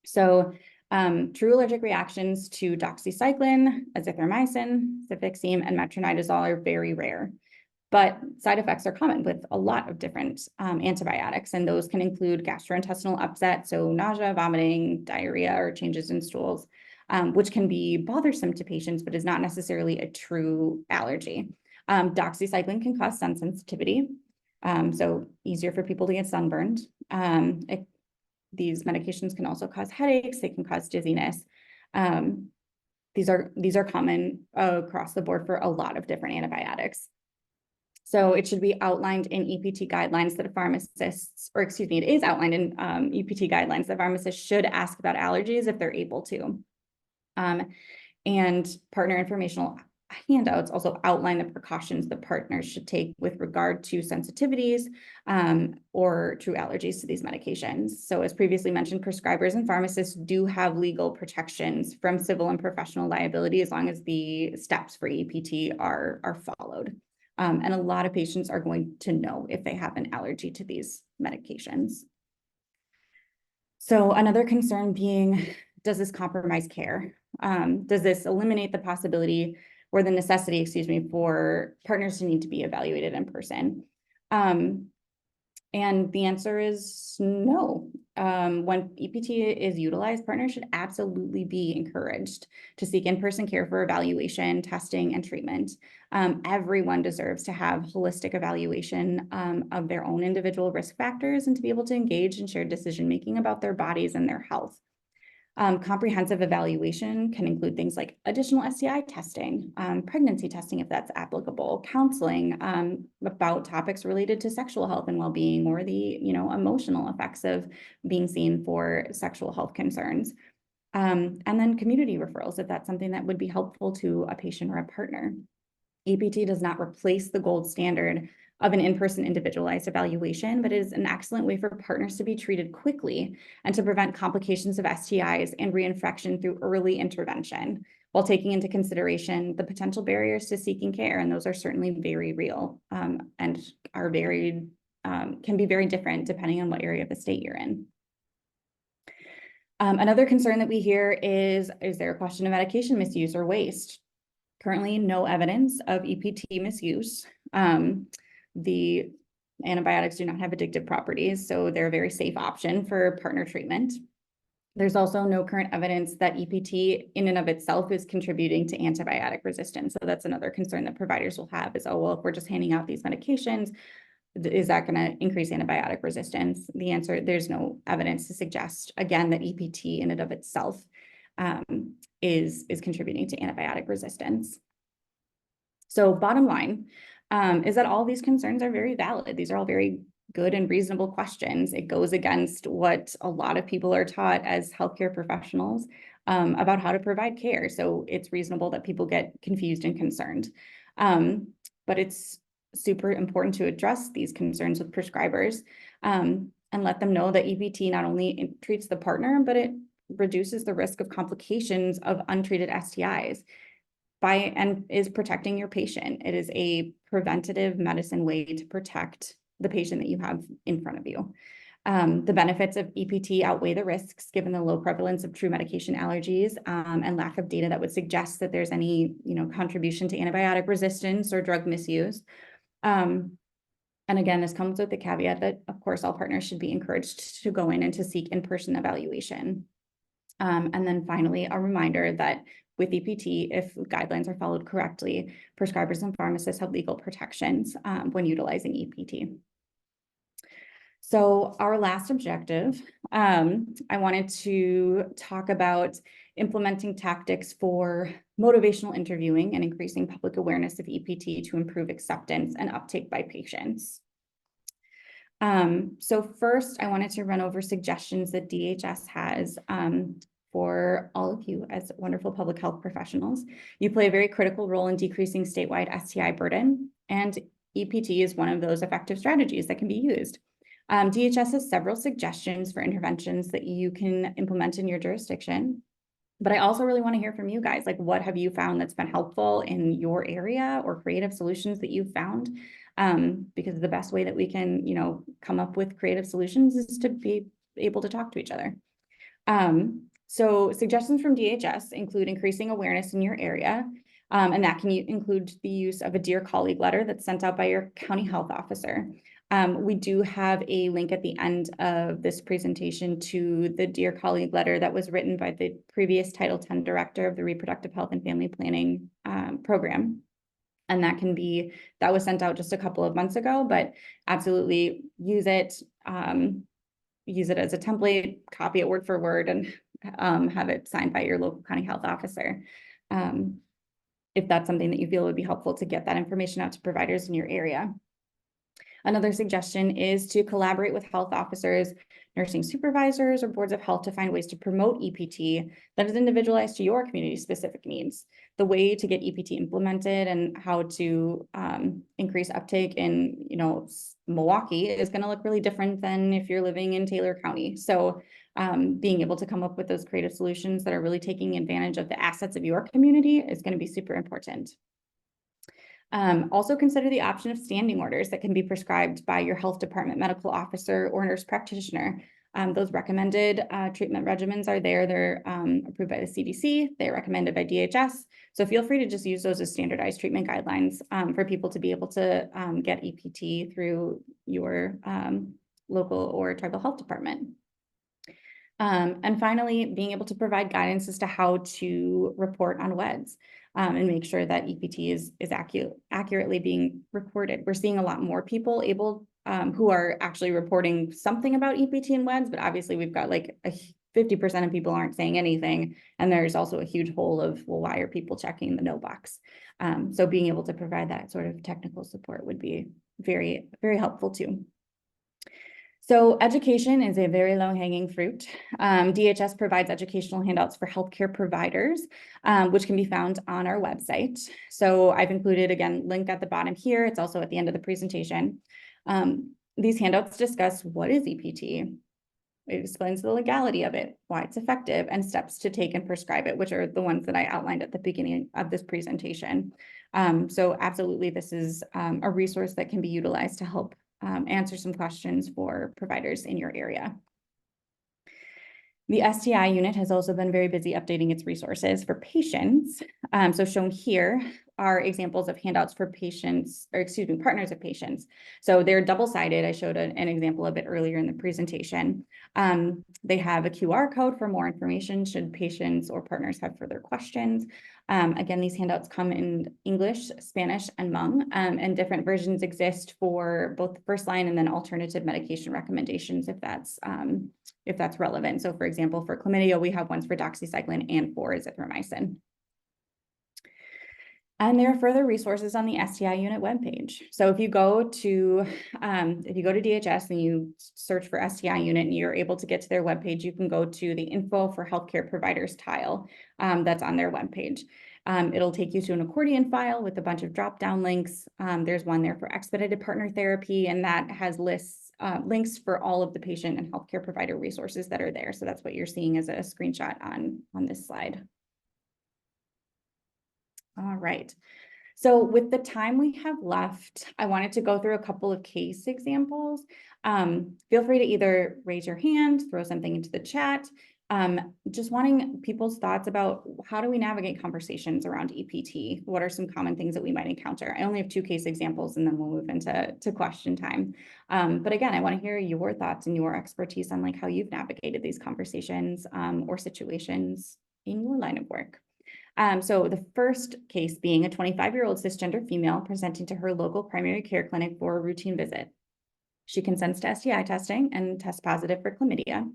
So true allergic reactions to doxycycline, azithromycin, cefixime, and metronidazole are very rare, but side effects are common with a lot of different antibiotics, and those can include gastrointestinal upset, so nausea, vomiting, diarrhea, or changes in stools, which can be bothersome to patients, but is not necessarily a true allergy. Doxycycline can cause sun sensitivity, so easier for people to get sunburned. These medications can also cause headaches. They can cause dizziness. These are common across the board for a lot of different antibiotics. So it should be outlined in EPT guidelines that it is outlined in EPT guidelines that pharmacists should ask about allergies if they're able to. And partner informational handouts also outline the precautions that partners should take with regard to sensitivities or true allergies to these medications. So as previously mentioned, prescribers and pharmacists do have legal protections from civil and professional liability as long as the steps for EPT are followed. And a lot of patients are going to know if they have an allergy to these medications. So another concern being, does this compromise care? Does this eliminate the possibility or the necessity, for partners to need to be evaluated in person? And the answer is no. When EPT is utilized, partners should absolutely be encouraged to seek in-person care for evaluation, testing, and treatment. Everyone deserves to have holistic evaluation of their own individual risk factors and to be able to engage in shared decision-making about their bodies and their health. Comprehensive evaluation can include things like additional STI testing, pregnancy testing if that's applicable, counseling about topics related to sexual health and well-being, or the emotional effects of being seen for sexual health concerns. And then community referrals if that's something that would be helpful to a patient or a partner. EPT does not replace the gold standard of an in-person individualized evaluation, but it is an excellent way for partners to be treated quickly and to prevent complications of STIs and reinfection through early intervention, while taking into consideration the potential barriers to seeking care. And those are certainly very real, and are very, can be very different depending on what area of the state you're in. Another concern that we hear is there a question of medication misuse or waste? Currently, no evidence of EPT misuse. The antibiotics do not have addictive properties, so they're a very safe option for partner treatment. There's also no current evidence that EPT in and of itself is contributing to antibiotic resistance. So that's another concern that providers will have is, oh, well, if we're just handing out these medications, is that going to increase antibiotic resistance? The answer, there's no evidence to suggest, again, that EPT in and of itself is contributing to antibiotic resistance. So bottom line is that all these concerns are very valid. These are all very good and reasonable questions. It goes against what a lot of people are taught as healthcare professionals about how to provide care. So it's reasonable that people get confused and concerned. But it's super important to address these concerns with prescribers and let them know that EPT not only treats the partner, but it reduces the risk of complications of untreated STIs and is protecting your patient. It is a preventative medicine way to protect the patient that you have in front of you. The benefits of EPT outweigh the risks given the low prevalence of true medication allergies and lack of data that would suggest that there's any, contribution to antibiotic resistance or drug misuse. And again, this comes with the caveat that, of course, all partners should be encouraged to go in and to seek in-person evaluation. And then finally, a reminder that with EPT, if guidelines are followed correctly, prescribers and pharmacists have legal protections when utilizing EPT. So our last objective, I wanted to talk about implementing tactics for motivational interviewing and increasing public awareness of EPT to improve acceptance and uptake by patients. So first, I wanted to run over suggestions that DHS has for all of you as wonderful public health professionals. You play a very critical role in decreasing statewide STI burden, and EPT is one of those effective strategies that can be used. DHS has several suggestions for interventions that you can implement in your jurisdiction. But I also really want to hear from you guys, like what have you found that's been helpful in your area or creative solutions that you've found? Because the best way that we can, come up with creative solutions is to be able to talk to each other. So suggestions from DHS include increasing awareness in your area, and that can include the use of a Dear Colleague letter that's sent out by your county health officer. We do have a link at the end of this presentation to the Dear Colleague letter that was written by the previous Title X director of the Reproductive Health and Family Planning program. And that was sent out just a couple of months ago, but absolutely use it as a template, copy it word for word, and have it signed by your local county health officer. If that's something that you feel would be helpful to get that information out to providers in your area. Another suggestion is to collaborate with health officers, nursing supervisors, or boards of health to find ways to promote EPT that is individualized to your community specific needs. The way to get EPT implemented and how to increase uptake in, Milwaukee is going to look really different than if you're living in Taylor County. So being able to come up with those creative solutions that are really taking advantage of the assets of your community is going to be super important. Also consider the option of standing orders that can be prescribed by your health department medical officer or nurse practitioner. Those recommended treatment regimens are there. They're approved by the CDC. They're recommended by DHS. So feel free to just use those as standardized treatment guidelines for people to be able to get EPT through your local or tribal health department. And finally, being able to provide guidance as to how to report on WEDs and make sure that EPT is accurately being recorded. We're seeing a lot more people who are actually reporting something about EPT and WEDs, but obviously we've got like 50% of people aren't saying anything. And there's also a huge hole of, well, why are people checking the no box? So being able to provide that sort of technical support would be very, very helpful too. So education is a very low-hanging fruit. DHS provides educational handouts for healthcare providers, which can be found on our website. So I've included, again, linked at the bottom here. It's also at the end of the presentation. These handouts discuss what is EPT. It explains the legality of it, why it's effective, and steps to take and prescribe it, which are the ones that I outlined at the beginning of this presentation. So absolutely, this is a resource that can be utilized to help answer some questions for providers in your area. The STI unit has also been very busy updating its resources for patients. So shown here are examples of handouts for patients, or excuse me, partners of patients. So they're double-sided. I showed an example of it earlier in the presentation. They have a QR code for more information should patients or partners have further questions. Again, these handouts come in English, Spanish, and Hmong, and different versions exist for both the first line and then alternative medication recommendations if that's relevant. So for example, for chlamydia, we have ones for doxycycline and for azithromycin. And there are further resources on the STI unit webpage. So if you go to DHS and you search for STI unit and you're able to get to their webpage, you can go to the info for healthcare providers tile that's on their webpage. It'll take you to an accordion file with a bunch of drop-down links. There's one there for Expedited Partner Therapy, and that has links for all of the patient and healthcare provider resources that are there. So that's what you're seeing as a screenshot on this slide. All right. So with the time we have left, I wanted to go through a couple of case examples. Feel free to either raise your hand, throw something into the chat. Just wanting people's thoughts about how do we navigate conversations around EPT? What are some common things that we might encounter? I only have 2 case examples and then we'll move into question time. But again, I want to hear your thoughts and your expertise on like how you've navigated these conversations or situations in your line of work. So the first case being a 25-year-old cisgender female presenting to her local primary care clinic for a routine visit. She consents to STI testing and tests positive for chlamydia.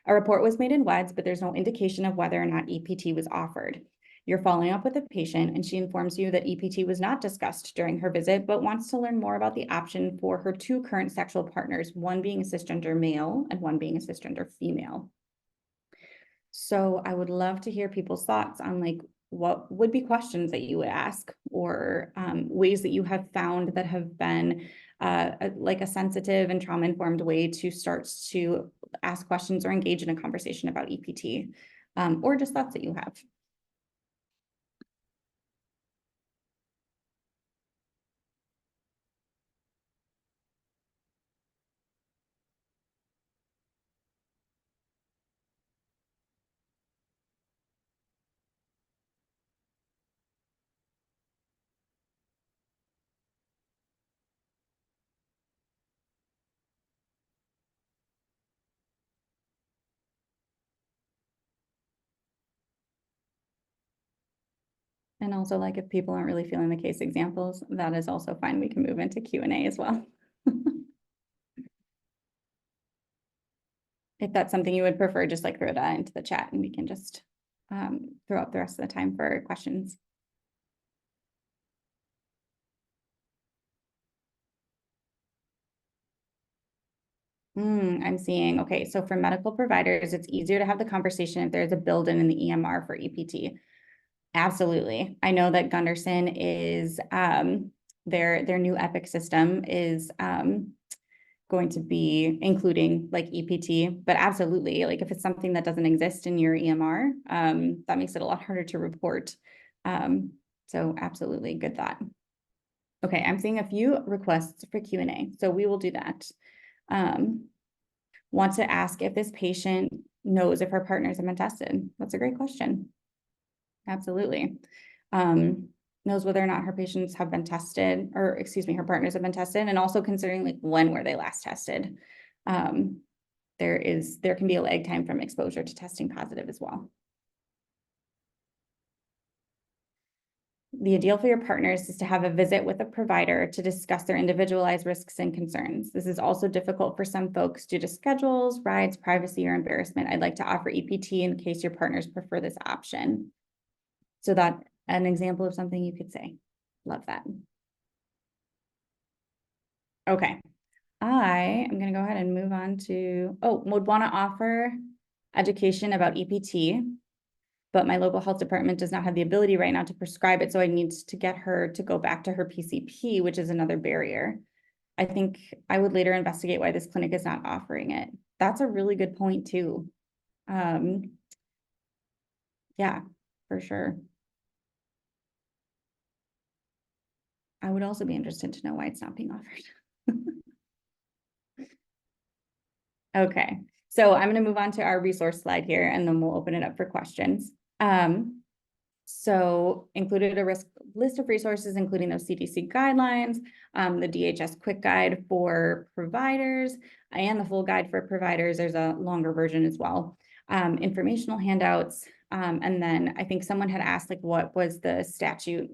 A report was made in WEDS, but there's no indication of whether or not EPT was offered. You're following up with the patient and she informs you that EPT was not discussed during her visit, but wants to learn more about the option for her 2 current sexual partners, one being a cisgender male and one being a cisgender female. So I would love to hear people's thoughts on like, what would be questions that you would ask or ways that you have found that have been like a sensitive and trauma-informed way to start to ask questions or engage in a conversation about EPT or just thoughts that you have. And also, like, if people aren't really feeling the case examples, that is also fine. We can move into Q&A as well. If that's something you would prefer, just like throw that into the chat and we can just throw up the rest of the time for questions. I'm seeing, okay, so for medical providers, it's easier to have the conversation if there's a build-in in the EMR for EPT. Absolutely. I know that Gunderson is, their new Epic system is going to be including like EPT, but absolutely, like if it's something that doesn't exist in your EMR, that makes it a lot harder to report. So absolutely, good thought. Okay, I'm seeing a few requests for Q&A, so we will do that. Want to ask if this patient knows if her partners have been tested. That's a great question. Absolutely. Knows whether or not her patients have been tested, or excuse me, her partners have been tested, and also considering like when were they last tested. There can be a lag time from exposure to testing positive as well. The ideal for your partners is to have a visit with a provider to discuss their individualized risks and concerns. This is also difficult for some folks due to schedules, rides, privacy, or embarrassment. I'd like to offer EPT in case your partners prefer this option. So that's an example of something you could say. Love that. Okay. I am going to go ahead and move on to, would want to offer education about EPT, but my local health department does not have the ability right now to prescribe it. So I need to get her to go back to her PCP, which is another barrier. I think I would later investigate why this clinic is not offering it. That's a really good point too. Yeah, for sure. I would also be interested to know why it's not being offered. Okay, so I'm going to move on to our resource slide here, and then we'll open it up for questions. So included a list of resources, including those CDC guidelines, the DHS quick guide for providers, and the full guide for providers. There's a longer version as well. Informational handouts. And then I think someone had asked, like, what was the statute,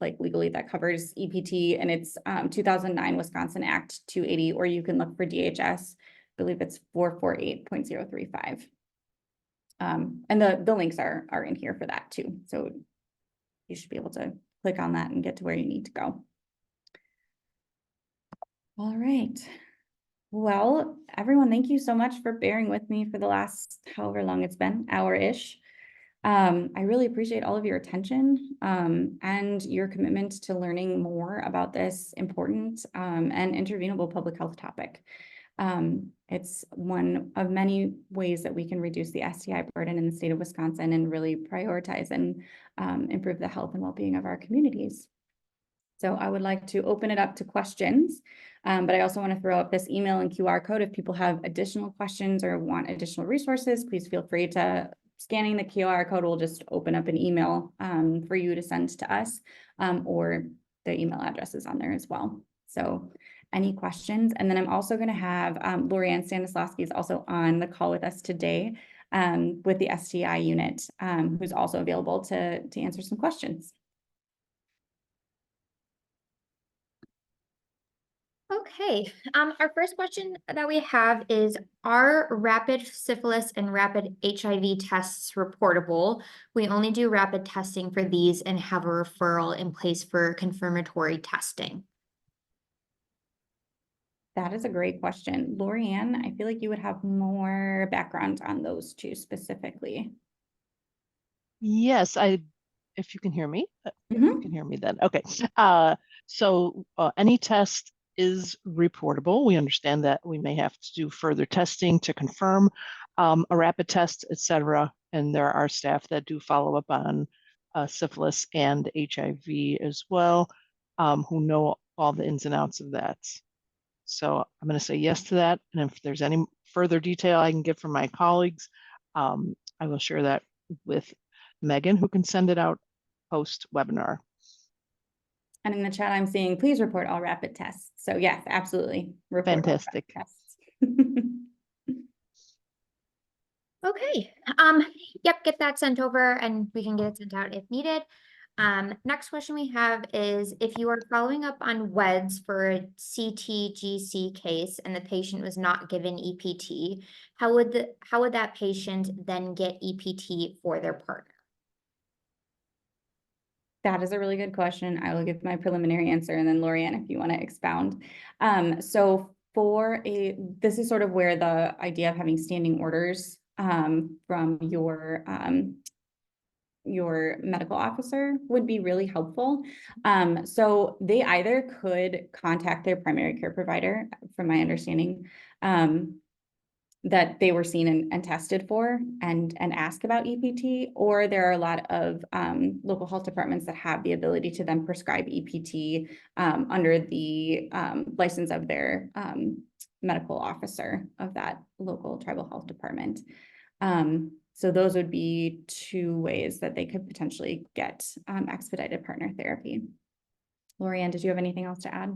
like legally that covers EPT, and it's 2009 Wisconsin Act 280, or you can look for DHS. I believe it's 448.035. And the links are in here for that too. So you should be able to click on that and get to where you need to go. All right. Well, everyone, thank you so much for bearing with me for the last however long it's been, hour-ish. I really appreciate all of your attention and your commitment to learning more about this important and intervenable public health topic. It's one of many ways that we can reduce the STI burden in the state of Wisconsin and really prioritize and improve the health and well-being of our communities. So I would like to open it up to questions, but I also want to throw up this email and QR code. If people have additional questions or want additional resources, please feel free to scanning the QR code will just open up an email for you to send to us, or the email address is on there as well. So any questions? And then I'm also going to have Lorianne Stanislawski is also on the call with us today with the STI unit, who's also available to answer some questions. Okay, our first question that we have is, are rapid syphilis and rapid HIV tests reportable? We only do rapid testing for these and have a referral in place for confirmatory testing. That is a great question. Lorianne, I feel like you would have more background on those two specifically. Yes, if you can hear me, if you can hear me then. Okay. So any test is reportable. We understand that we may have to do further testing to confirm a rapid test, etc. And there are staff that do follow up on syphilis and HIV as well, who know all the ins and outs of that. So I'm going to say yes to that. And if there's any further detail I can get from my colleagues, I will share that with Megan, who can send it out post-webinar. And in the chat, I'm seeing, please report all rapid tests. So yes, absolutely. Report Fantastic. all rapid tests. Okay, yep, get that sent over and we can get it sent out if needed. Next question we have is, if you are following up on WEDS for a CTGC case and the patient was not given EPT, how would that patient then get EPT for their partner? That is a really good question. I will give my preliminary answer, and then Lorianne, if you want to expound. So this is sort of where the idea of having standing orders from your medical officer would be really helpful. So they either could contact their primary care provider, from my understanding, that they were seen and tested for and ask about EPT, or there are a lot of local health departments that have the ability to then prescribe EPT under the license of their medical officer of that local tribal health department. So those would be two ways that they could potentially get expedited partner therapy. Lorianne, did you have anything else to add?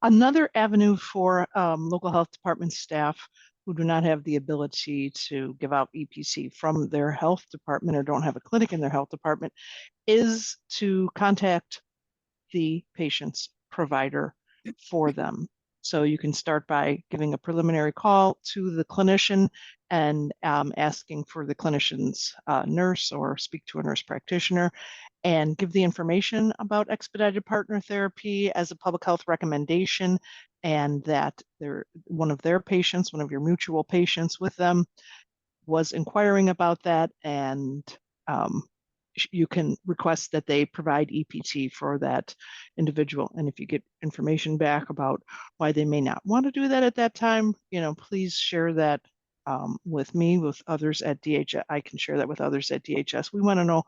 Another avenue for local health department staff who do not have the ability to give out EPC from their health department or don't have a clinic in their health department is to contact the patient's provider for them. So you can start by giving a preliminary call to the clinician and asking for the clinician's nurse or speak to a nurse practitioner and give the information about expedited partner therapy as a public health recommendation and that one of their patients, one of your mutual patients with them, was inquiring about that, and you can request that they provide EPT for that individual. And if you get information back about why they may not want to do that at that time, please share that with me, with others at DHS. I can share that with others at DHS. We want to know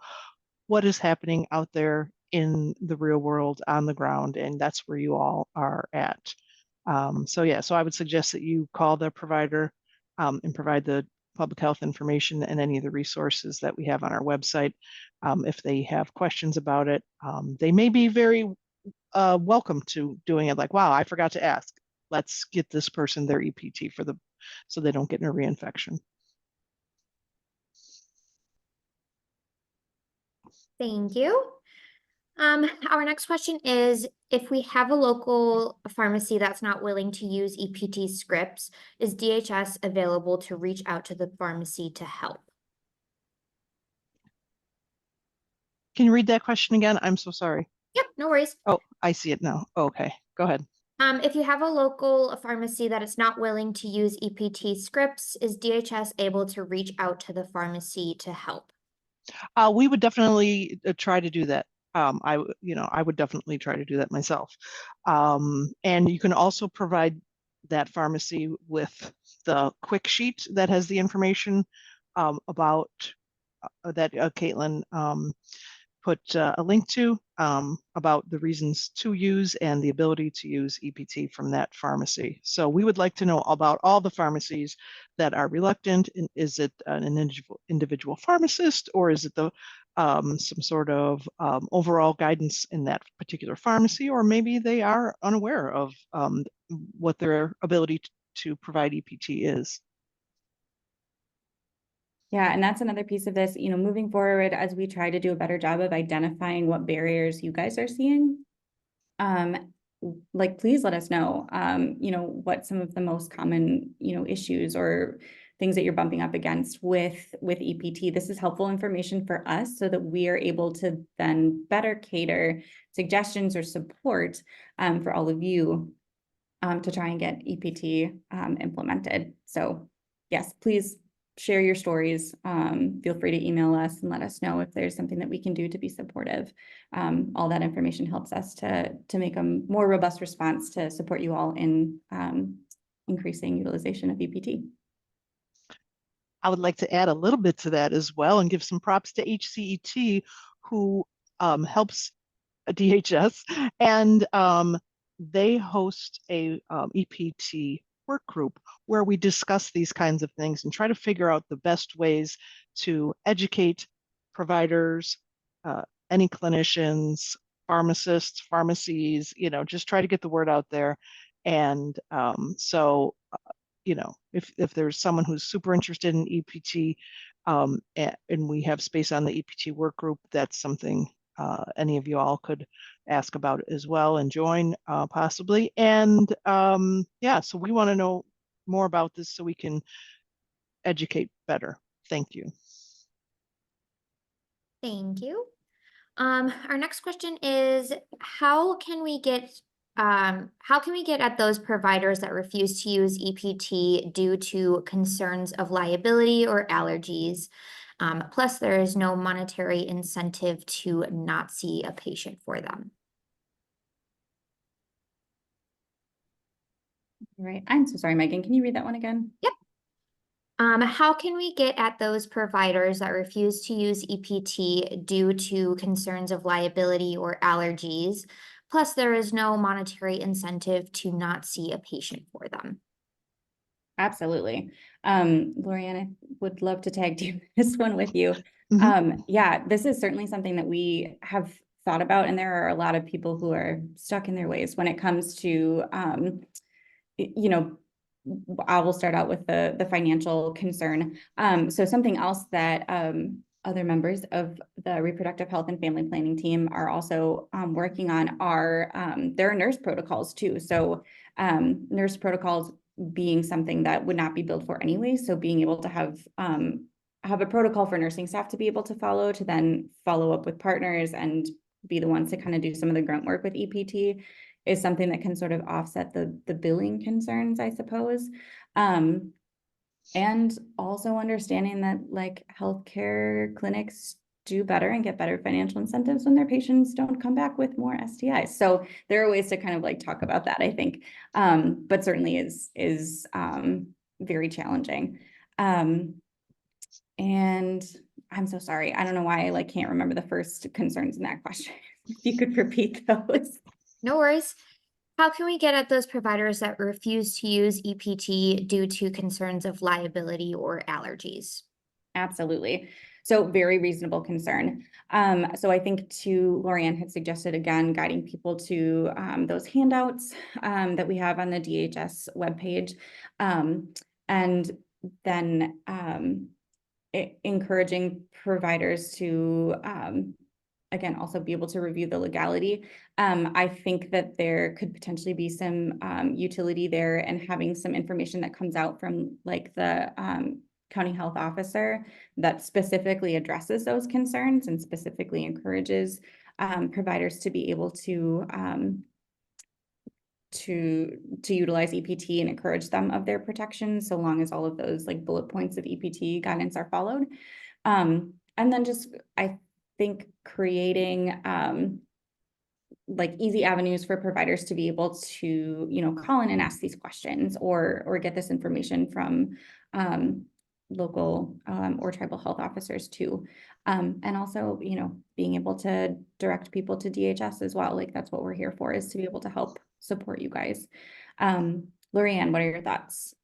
what is happening out there in the real world on the ground, and that's where you all are at. So I would suggest that you call the provider and provide the public health information and any of the resources that we have on our website. If they have questions about it, they may be very welcome to doing it. Like, wow, I forgot to ask. Let's get this person their EPT so they don't get a reinfection. Thank you. Our next question is, if we have a local pharmacy that's not willing to use EPT scripts, is DHS available to reach out to the pharmacy to help? Can you read that question again? I'm so sorry. Yep, no worries. Oh, I see it now. Okay, go ahead. If you have a local pharmacy that is not willing to use EPT scripts, is DHS able to reach out to the pharmacy to help? We would definitely try to do that. I would definitely try to do that myself. And you can also provide that pharmacy with the quick sheet that has the information about that Caitlin put a link to about the reasons to use and the ability to use EPT from that pharmacy. So we would like to know about all the pharmacies that are reluctant. Is it an individual pharmacist, or is it some sort of overall guidance in that particular pharmacy, or maybe they are unaware of what their ability to provide EPT is. Yeah, and that's another piece of this, moving forward as we try to do a better job of identifying what barriers you guys are seeing. Please let us know, what some of the most common, issues or things that you're bumping up against with EPT. This is helpful information for us so that we are able to then better cater suggestions or support for all of you to try and get EPT implemented. So yes, please share your stories. Feel free to email us and let us know if there's something that we can do to be supportive. All that information helps us to make a more robust response to support you all in increasing utilization of EPT. I would like to add a little bit to that as well and give some props to HCET, who helps DHS, and they host a EPT work group where we discuss these kinds of things and try to figure out the best ways to educate providers, any clinicians, pharmacists, pharmacies, just try to get the word out there. And if there's someone who's super interested in EPT, and we have space on the EPT work group, that's something any of you all could ask about as well and join possibly. And so we want to know more about this so we can educate better. Thank you. Thank you. Our next question is, how can we get at those providers that refuse to use EPT due to concerns of liability or allergies? Plus, there is no monetary incentive to not see a patient for them. Right. I'm so sorry, Megan. Can you read that one again? Yep. How can we get at those providers that refuse to use EPT due to concerns of liability or allergies? Plus, there is no monetary incentive to not see a patient for them. Absolutely. Lorianne, I would love to tag team this one with you. Mm-hmm. This is certainly something that we have thought about, and there are a lot of people who are stuck in their ways when it comes to, I will start out with the financial concern. So something else that other members of the reproductive health and family planning team are also working on are there are nurse protocols too. So nurse protocols being something that would not be billed for anyway. So being able to have a protocol for nursing staff to be able to follow, to then follow up with partners and be the ones to kind of do some of the grunt work with EPT is something that can sort of offset the billing concerns, I suppose. And also understanding that like healthcare clinics do better and get better financial incentives when their patients don't come back with more STIs. So there are ways to kind of like talk about that, I think, but certainly is very challenging. And I'm so sorry. I don't know why I like can't remember the first concerns in that question. If you could repeat those. No worries. How can we get at those providers that refuse to use EPT due to concerns of liability or allergies? Absolutely. So very reasonable concern. So I think too, Lorianne had suggested again, guiding people to those handouts that we have on the DHS webpage. And then encouraging providers to, again, also be able to review the legality. I think that there could potentially be some utility there and having some information that comes out from like the county health officer that specifically addresses those concerns and specifically encourages providers to be able to utilize EPT and encourage them of their protections, so long as all of those like bullet points of EPT guidance are followed. And then just, I think creating like easy avenues for providers to be able to, you know, call in and ask these questions or get this information from local or tribal health officers too. And also, you know, being able to direct people to DHS as well. Like that's what we're here for, is to be able to help support you guys. Lorianne, what are your thoughts?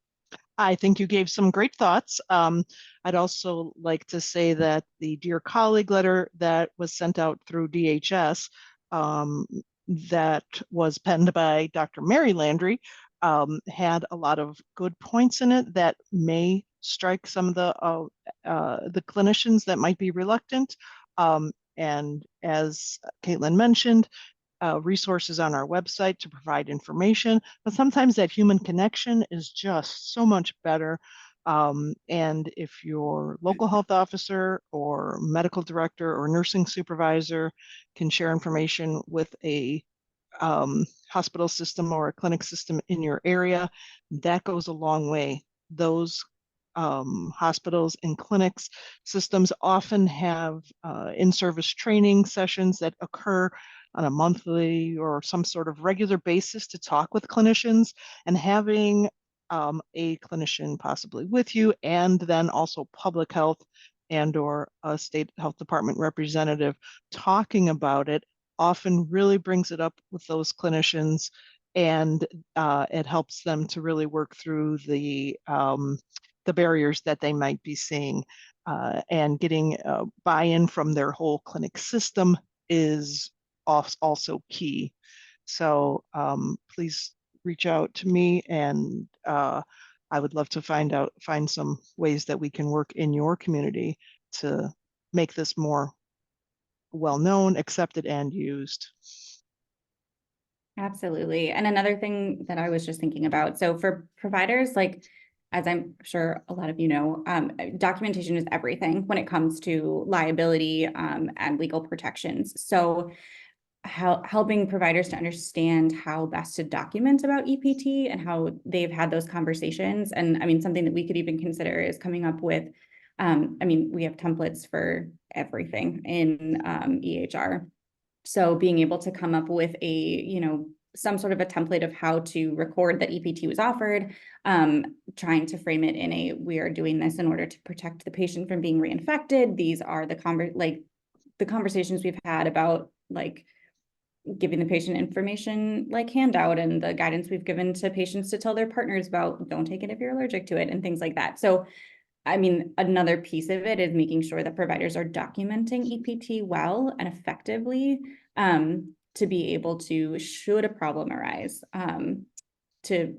I think you gave some great thoughts. I'd also like to say that the Dear Colleague letter that was sent out through DHS that was penned by Dr. Mary Landry had a lot of good points in it that may strike some of the clinicians that might be reluctant. And as Caitlin mentioned, resources on our website to provide information, but sometimes that human connection is just so much better. And if your local health officer or medical director or nursing supervisor can share information with a hospital system or a clinic system in your area, that goes a long way. Those hospitals and clinics systems often have in-service training sessions that occur on a monthly or some sort of regular basis to talk with clinicians, and having a clinician possibly with you, and then also public health and or a state health department representative talking about it often really brings it up with those clinicians, and it helps them to really work through the barriers that they might be seeing, and getting buy-in from their whole clinic system is also key. So please reach out to me, and I would love to find some ways that we can work in your community to make this more well-known, accepted, and used. Absolutely. And another thing that I was just thinking about, so for providers, like, as I'm sure a lot of you know, documentation is everything when it comes to liability and legal protections. So helping providers to understand how best to document about EPT and how they've had those conversations. And I mean, something that we could even consider is coming up with, I mean, we have templates for everything in EHR. So being able to come up with a, you know, some sort of a template of how to record that EPT was offered, trying to frame it in a, we are doing this in order to protect the patient from being reinfected. These are the conversations we've had about like giving the patient information like handout, and the guidance we've given to patients to tell their partners about don't take it if you're allergic to it and things like that. So I mean, another piece of it is making sure that providers are documenting EPT well and effectively, to be able to, should a problem arise, to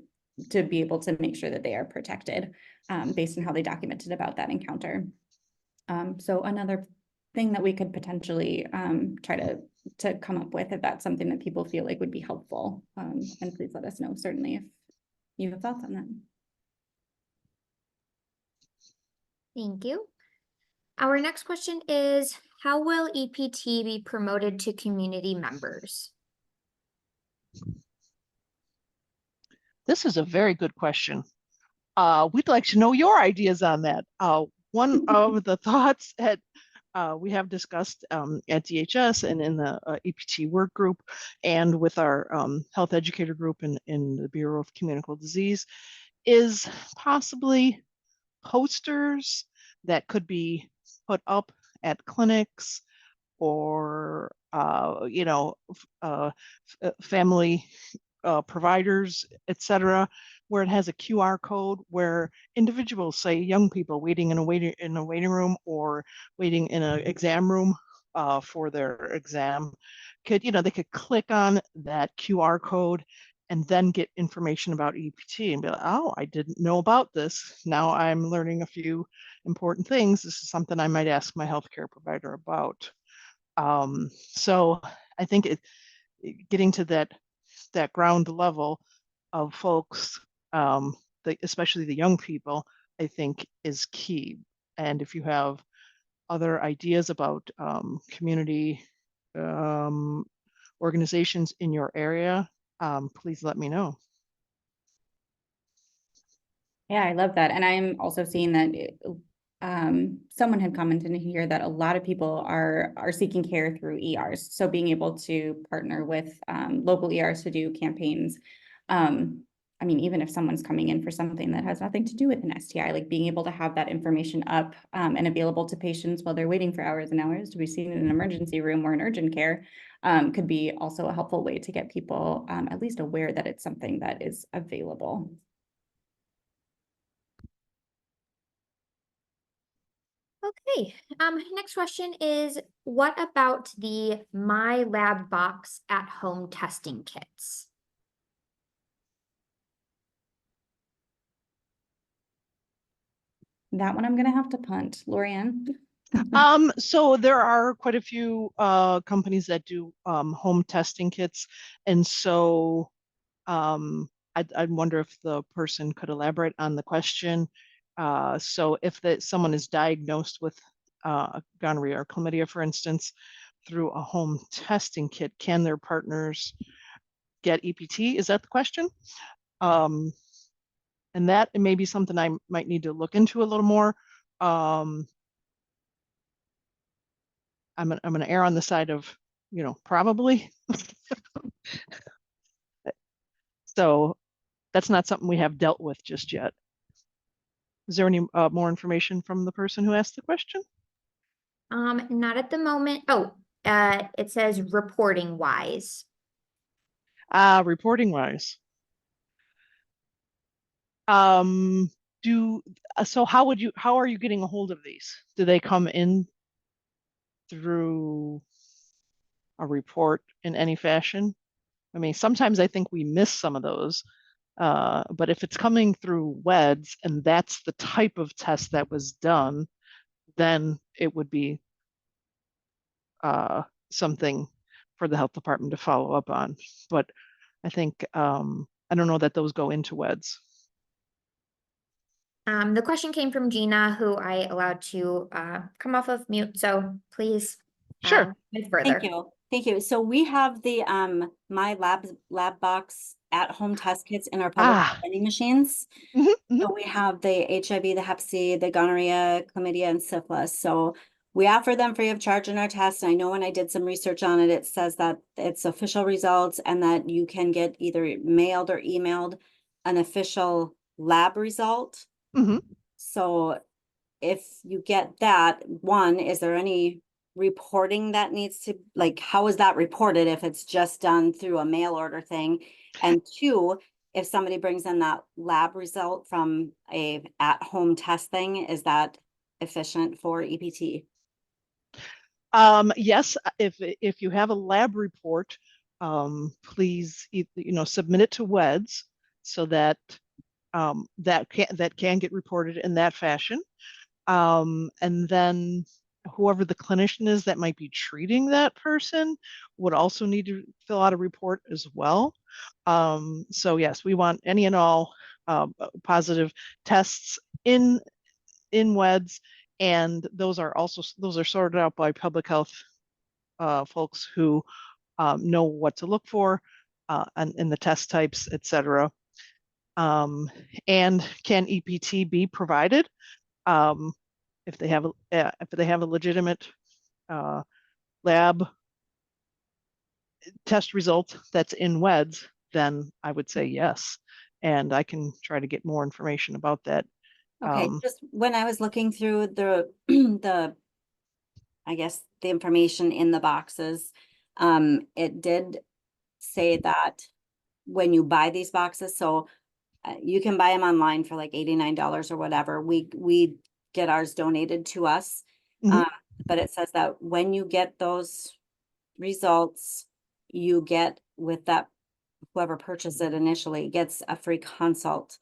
be able to make sure that they are protected based on how they documented about that encounter. So another thing that we could potentially try to come up with, if that's something that people feel like would be helpful. And please let us know, certainly, if you have thoughts on that. Thank you. Our next question is, how will EPT be promoted to community members? This is a very good question. We'd like to know your ideas on that. One of the thoughts at we have discussed at DHS and in the EPT work group and with our health educator group in the Bureau of Communicable Disease is possibly posters that could be put up at clinics or family providers, etc., where it has a QR code where individuals, say young people waiting in a waiting room or waiting in an exam room for their exam, they could click on that QR code and then get information about EPT and be like, oh, I didn't know about this. Now I'm learning a few important things. This is something I might ask my healthcare provider about. So I think getting to that ground level of folks, especially the young people, I think is key. And if you have other ideas about community organizations in your area, please let me know. Yeah, I love that. And I'm also seeing that someone had commented in here that a lot of people are seeking care through ERs. So being able to partner with local ERs to do campaigns. I mean, even if someone's coming in for something that has nothing to do with an STI, like being able to have that information up and available to patients while they're waiting for hours and hours to be seen in an emergency room or an urgent care could be also a helpful way to get people at least aware that it's something that is available. Okay, next question is, what about the My Lab Box at home testing kits? That one I'm gonna have to punt. Lorianne. So there are quite a few companies that do home testing kits, and so I wonder if the person could elaborate on the question. So if someone is diagnosed with gonorrhea or chlamydia, for instance, through a home testing kit, can their partners get EPT? Is that the question? And that may be something I might need to look into a little more. I'm gonna err on the side of, probably. So that's not something we have dealt with just yet. Is there any more information from the person who asked the question? Not at the moment. Oh, it says reporting wise. Reporting wise. So how are you getting a hold of these? Do they come in through a report in any fashion? I mean, sometimes I think we miss some of those. But if it's coming through WEDS and that's the type of test that was done, then it would be something for the health department to follow up on. But I think I don't know that those go into WEDS. The question came from Gina, who I allowed to come off of mute. So please Sure. further. Thank you. Thank you. So we have the My Lab Box at home test kits in our public vending machines. So we have the HIV, the Hep C, the gonorrhea, chlamydia, and syphilis. So we offer them free of charge in our test. I know when I did some research on it, it says that it's official results and that you can get either mailed or emailed an official lab result. So if you get that, one, is there any reporting that needs to, like, how is that reported if it's just done through a mail order thing? And two, if somebody brings in that lab result from a at-home test thing, is that efficient for EPT? Yes, if you have a lab report, please submit it to WEDS so that that can get reported in that fashion. And then whoever the clinician is that might be treating that person would also need to fill out a report as well. So yes, we want any and all positive tests in WEDS, and those are sorted out by public health folks who know what to look for and in the test types, etc. And can EPT be provided if they have a legitimate lab test result that's in WEDS, then I would say yes. And I can try to get more information about that. Okay, just when I was looking through the I guess the information in the boxes, it did say that when you buy these boxes, so you can buy them online for like $89 or whatever. We get ours donated to us. Mhm. But it says that when you get those results, you get with that, whoever purchased it initially gets a free consult.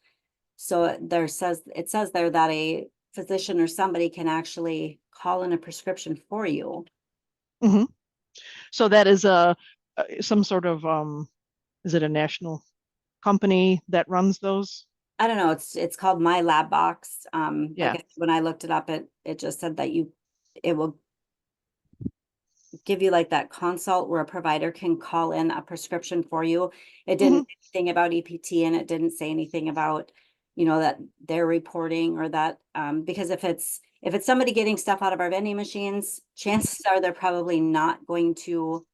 So it says there that a physician or somebody can actually call in a prescription for you. Mhm. So that is some sort of is it a national company that runs those? I don't know, it's called My Lab Box. Yeah. When I looked it up, it just said that it will give you like that consult where a provider can call in a prescription for you. It didn't say anything about EPT, and it didn't say anything about, that they're reporting or that, because if it's somebody getting stuff out of our vending machines, chances are they're probably not going to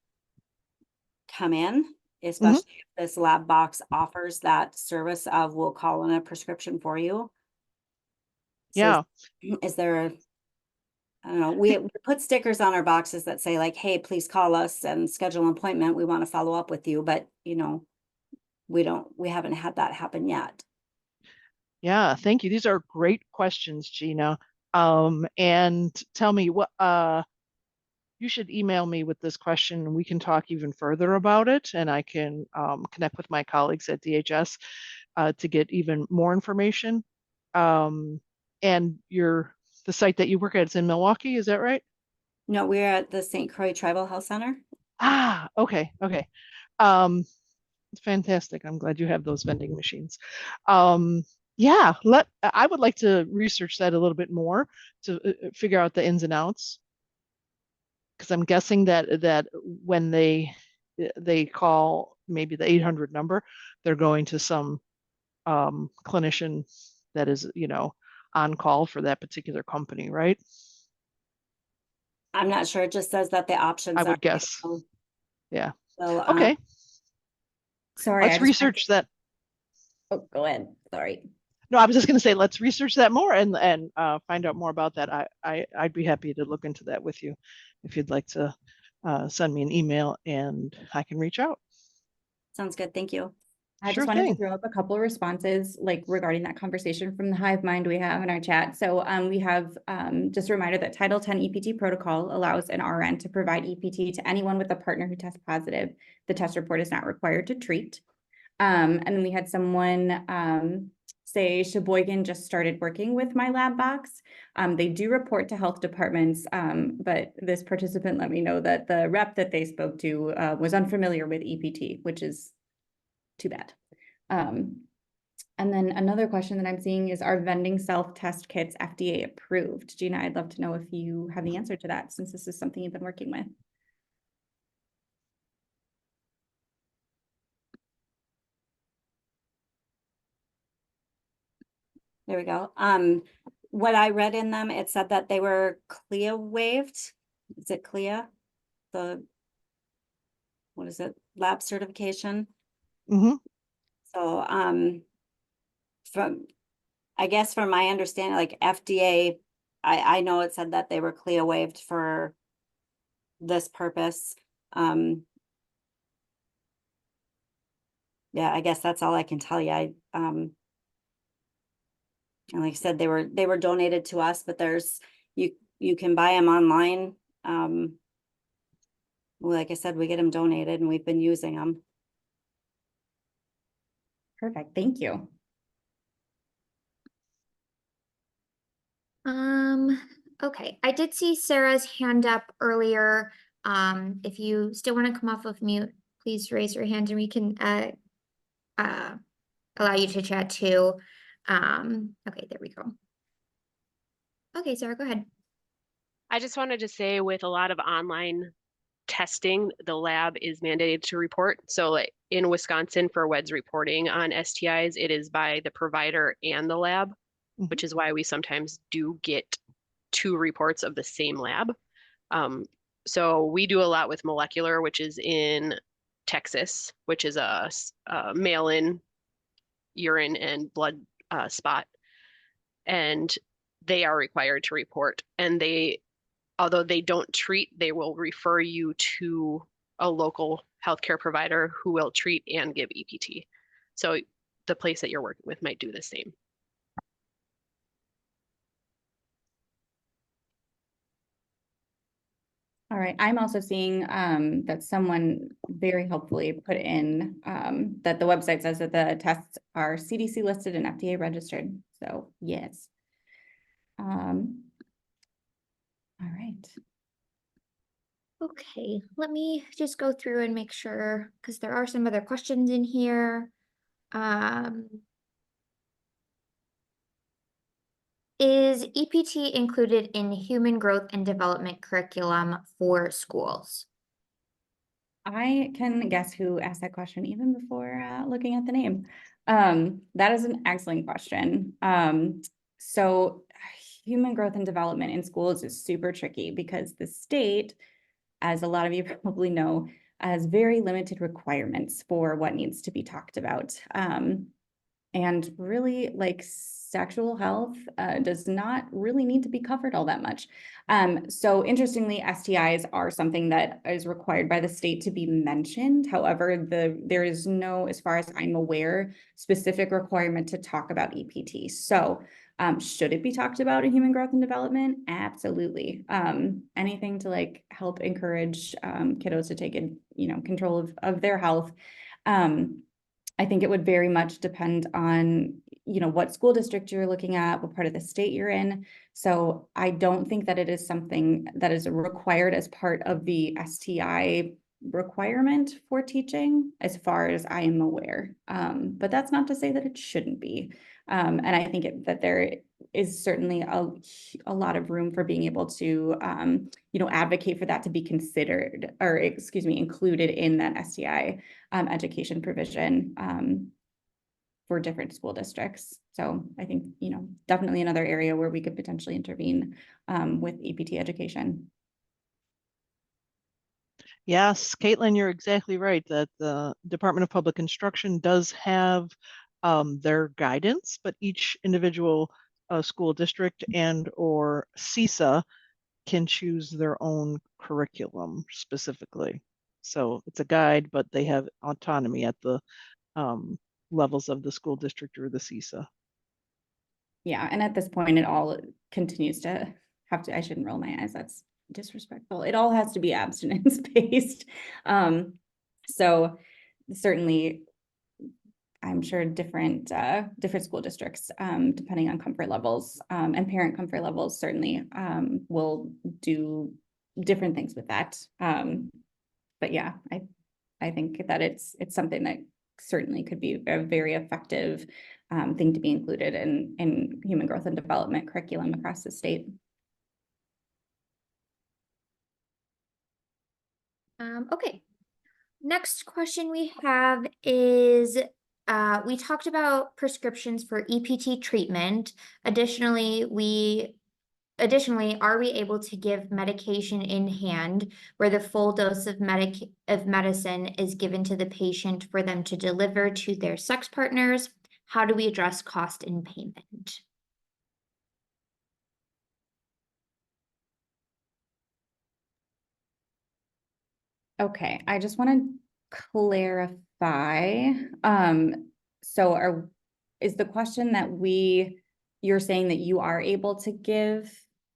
come in, especially if this lab box offers that service of we'll call in a prescription for you. So Yeah. is there I don't know, we put stickers on our boxes that say like, hey, please call us and schedule an appointment. We want to follow up with you, but we haven't had that happen yet. Yeah, thank you. These are great questions, Gina. And tell me what you should email me with this question and we can talk even further about it. And I can connect with my colleagues at DHS to get even more information. And the site that you work at is in Milwaukee, is that right? No, we're at the St. Croix Tribal Health Center. Ah, okay. It's fantastic. I'm glad you have those vending machines. Yeah, I would like to research that a little bit more to figure out the ins and outs. Because I'm guessing that when they call maybe the 800 number, they're going to some clinician that is, on call for that particular company, right? I'm not sure. It just says that the options I are would guess. available. Yeah. So, Okay. Sorry, Let's research that. Oh, go ahead. Sorry. No, I was just going to say, let's research that more and find out more about that. I'd be happy to look into that with you if you'd like to send me an email and I can reach out. sounds good. Thank you. I Sure just wanted to thing. throw up a couple of responses like regarding that conversation from the hive mind we have in our chat. So we have just a reminder that Title 10 EPT protocol allows an RN to provide EPT to anyone with a partner who tests positive. The test report is not required to treat. And then we had someone say Sheboygan just started working with My Lab Box. They do report to health departments, but this participant let me know that the rep that they spoke to was unfamiliar with EPT, which is too bad. And then another question that I'm seeing is, are vending self-test kits FDA approved? Gina, I'd love to know if you have the answer to that, since this is something you've been working with. There we go. What I read in them, it said that they were CLIA waived. Is it CLIA? What is it? Lab certification. So, I guess from my understanding, like FDA, I know it said that they were CLIA waived for this purpose. Yeah, I guess that's all I can tell you. And like I said, they were donated to us, but you can buy them online. Like I said, we get them donated and we've been using them. Perfect, thank you. Okay, I did see Sarah's hand up earlier. If you still want to come off of mute, please raise your hand and we can allow you to chat too. Okay, there we go. Okay, Sarah, go ahead. I just wanted to say, with a lot of online testing, the lab is mandated to report. So like in Wisconsin for WEDS reporting on STIs, it is by the provider and the lab, which is why we sometimes do get 2 reports of the same lab. So we do a lot with molecular, which is in Texas, which is a mail-in urine and blood spot. And they are required to report. And although they don't treat, they will refer you to a local healthcare provider who will treat and give EPT. So the place that you're working with might do the same. All right, I'm also seeing that someone very helpfully put in that the website says that the tests are CDC listed and FDA registered. So yes. All right. Okay, let me just go through and make sure, because there are some other questions in here. Is EPT included in human growth and development curriculum for schools? I can guess who asked that question even before looking at the name. That is an excellent question. So human growth and development in schools is super tricky because the state, as a lot of you probably know, has very limited requirements for what needs to be talked about. And really, like, sexual health does not really need to be covered all that much. So interestingly, STIs are something that is required by the state to be mentioned. However, there is no, as far as I'm aware, specific requirement to talk about EPT. So should it be talked about in human growth and development? Absolutely. Anything to like help encourage kiddos to take control of their health. I think it would very much depend on, what school district you're looking at, what part of the state you're in. So I don't think that it is something that is required as part of the STI requirement for teaching, as far as I am aware. But that's not to say that it shouldn't be. And I think that there is certainly a lot of room for being able to, advocate for that to be considered, or included in that STI education provision for different school districts. So I think, definitely another area where we could potentially intervene with EPT education. Yes, Caitlin, you're exactly right that the Department of Public Instruction does have their guidance, but each individual school district and or CISA can choose their own curriculum specifically. So it's a guide, but they have autonomy at the levels of the school district or the CISA. Yeah, and at this point, it all continues to have to, I shouldn't roll my eyes, that's disrespectful. It all has to be abstinence-based. So certainly, I'm sure different school districts, depending on comfort levels, and parent comfort levels, certainly will do different things with that. But yeah, I think that it's something that certainly could be a very effective thing to be included in human growth and development curriculum across the state. Okay. Next question we have is, we talked about prescriptions for EPT treatment. Additionally, are we able to give medication in hand where the full dose of medicine is given to the patient for them to deliver to their sex partners? How do we address cost and payment? Okay, I just want to clarify. So is the question that you're saying that you are able to give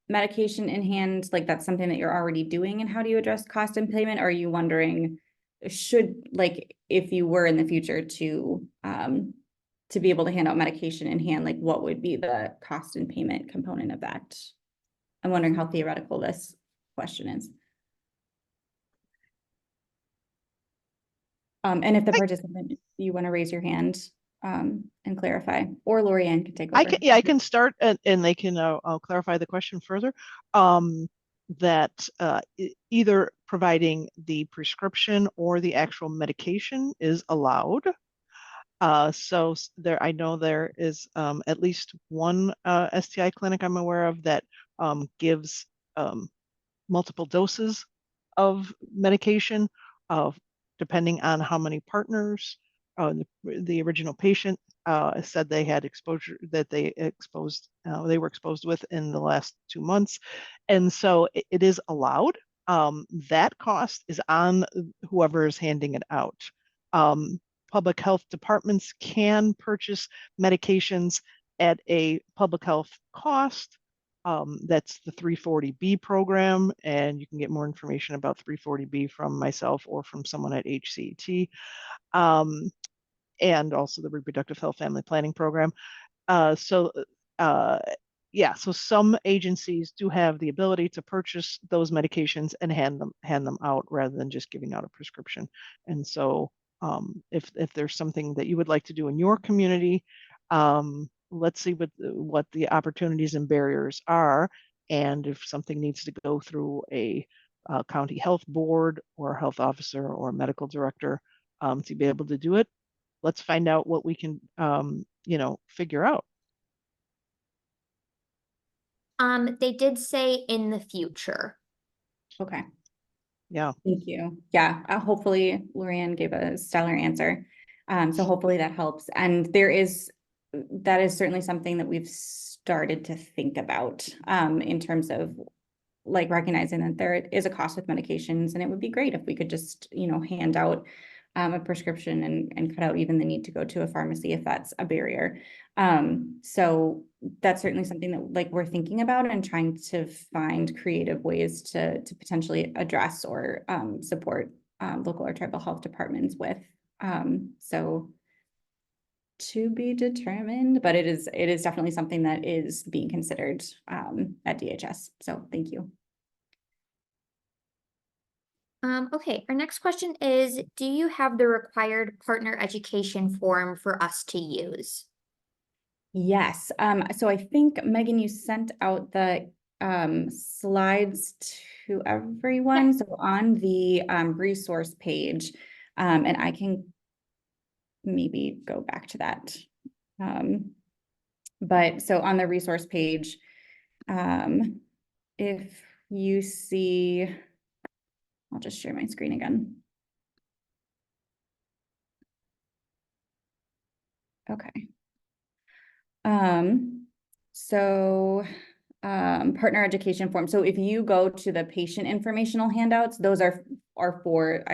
medication in hand, like that's something that you're already doing, and how do you address cost and payment? Or are you wondering, if you were in the future to be able to hand out medication in hand, like what would be the cost and payment component of that? I'm wondering how theoretical this question is. And if the participant, you want to raise your hand and clarify, or Lorianne can take over. I can start and they can I'll clarify the question further. that either providing the prescription or the actual medication is allowed. So there, I know there is at least one STI clinic I'm aware of that gives multiple doses of medication, depending on how many partners the original patient said they had exposure, that they were exposed with in the last 2 months. And so it is allowed. That cost is on whoever is handing it out. Public health departments can purchase medications at a public health cost. That's the 340B program, and you can get more information about 340B from myself or from someone at HCET, and also the Reproductive Health Family Planning Program. Yeah, so some agencies do have the ability to purchase those medications and hand them out rather than just giving out a prescription. And so if there's something that you would like to do in your community, let's see what the opportunities and barriers are. And if something needs to go through a county health board or health officer or medical director to be able to do it, let's find out what we can, figure out. They did say in the future. Okay. Yeah. Thank you. Yeah, hopefully Lorianne gave a stellar answer. So hopefully that helps. And that is certainly something that we've started to think about in terms of like recognizing that there is a cost with medications, and it would be great if we could just, hand out a prescription and cut out even the need to go to a pharmacy if that's a barrier. So that's certainly something that like we're thinking about and trying to find creative ways to potentially address or support local or tribal health departments with. So to be determined, but it is definitely something that is being considered at DHS. So thank you. Okay, our next question is, do you have the required partner education form for us to use? Yes. So I think, Megan, you sent out the slides to everyone. So on the resource page, and I can maybe go back to that. But so on the resource page, if you see, I'll just share my screen again. Okay. Partner education form. So if you go to the patient informational handouts, those are for,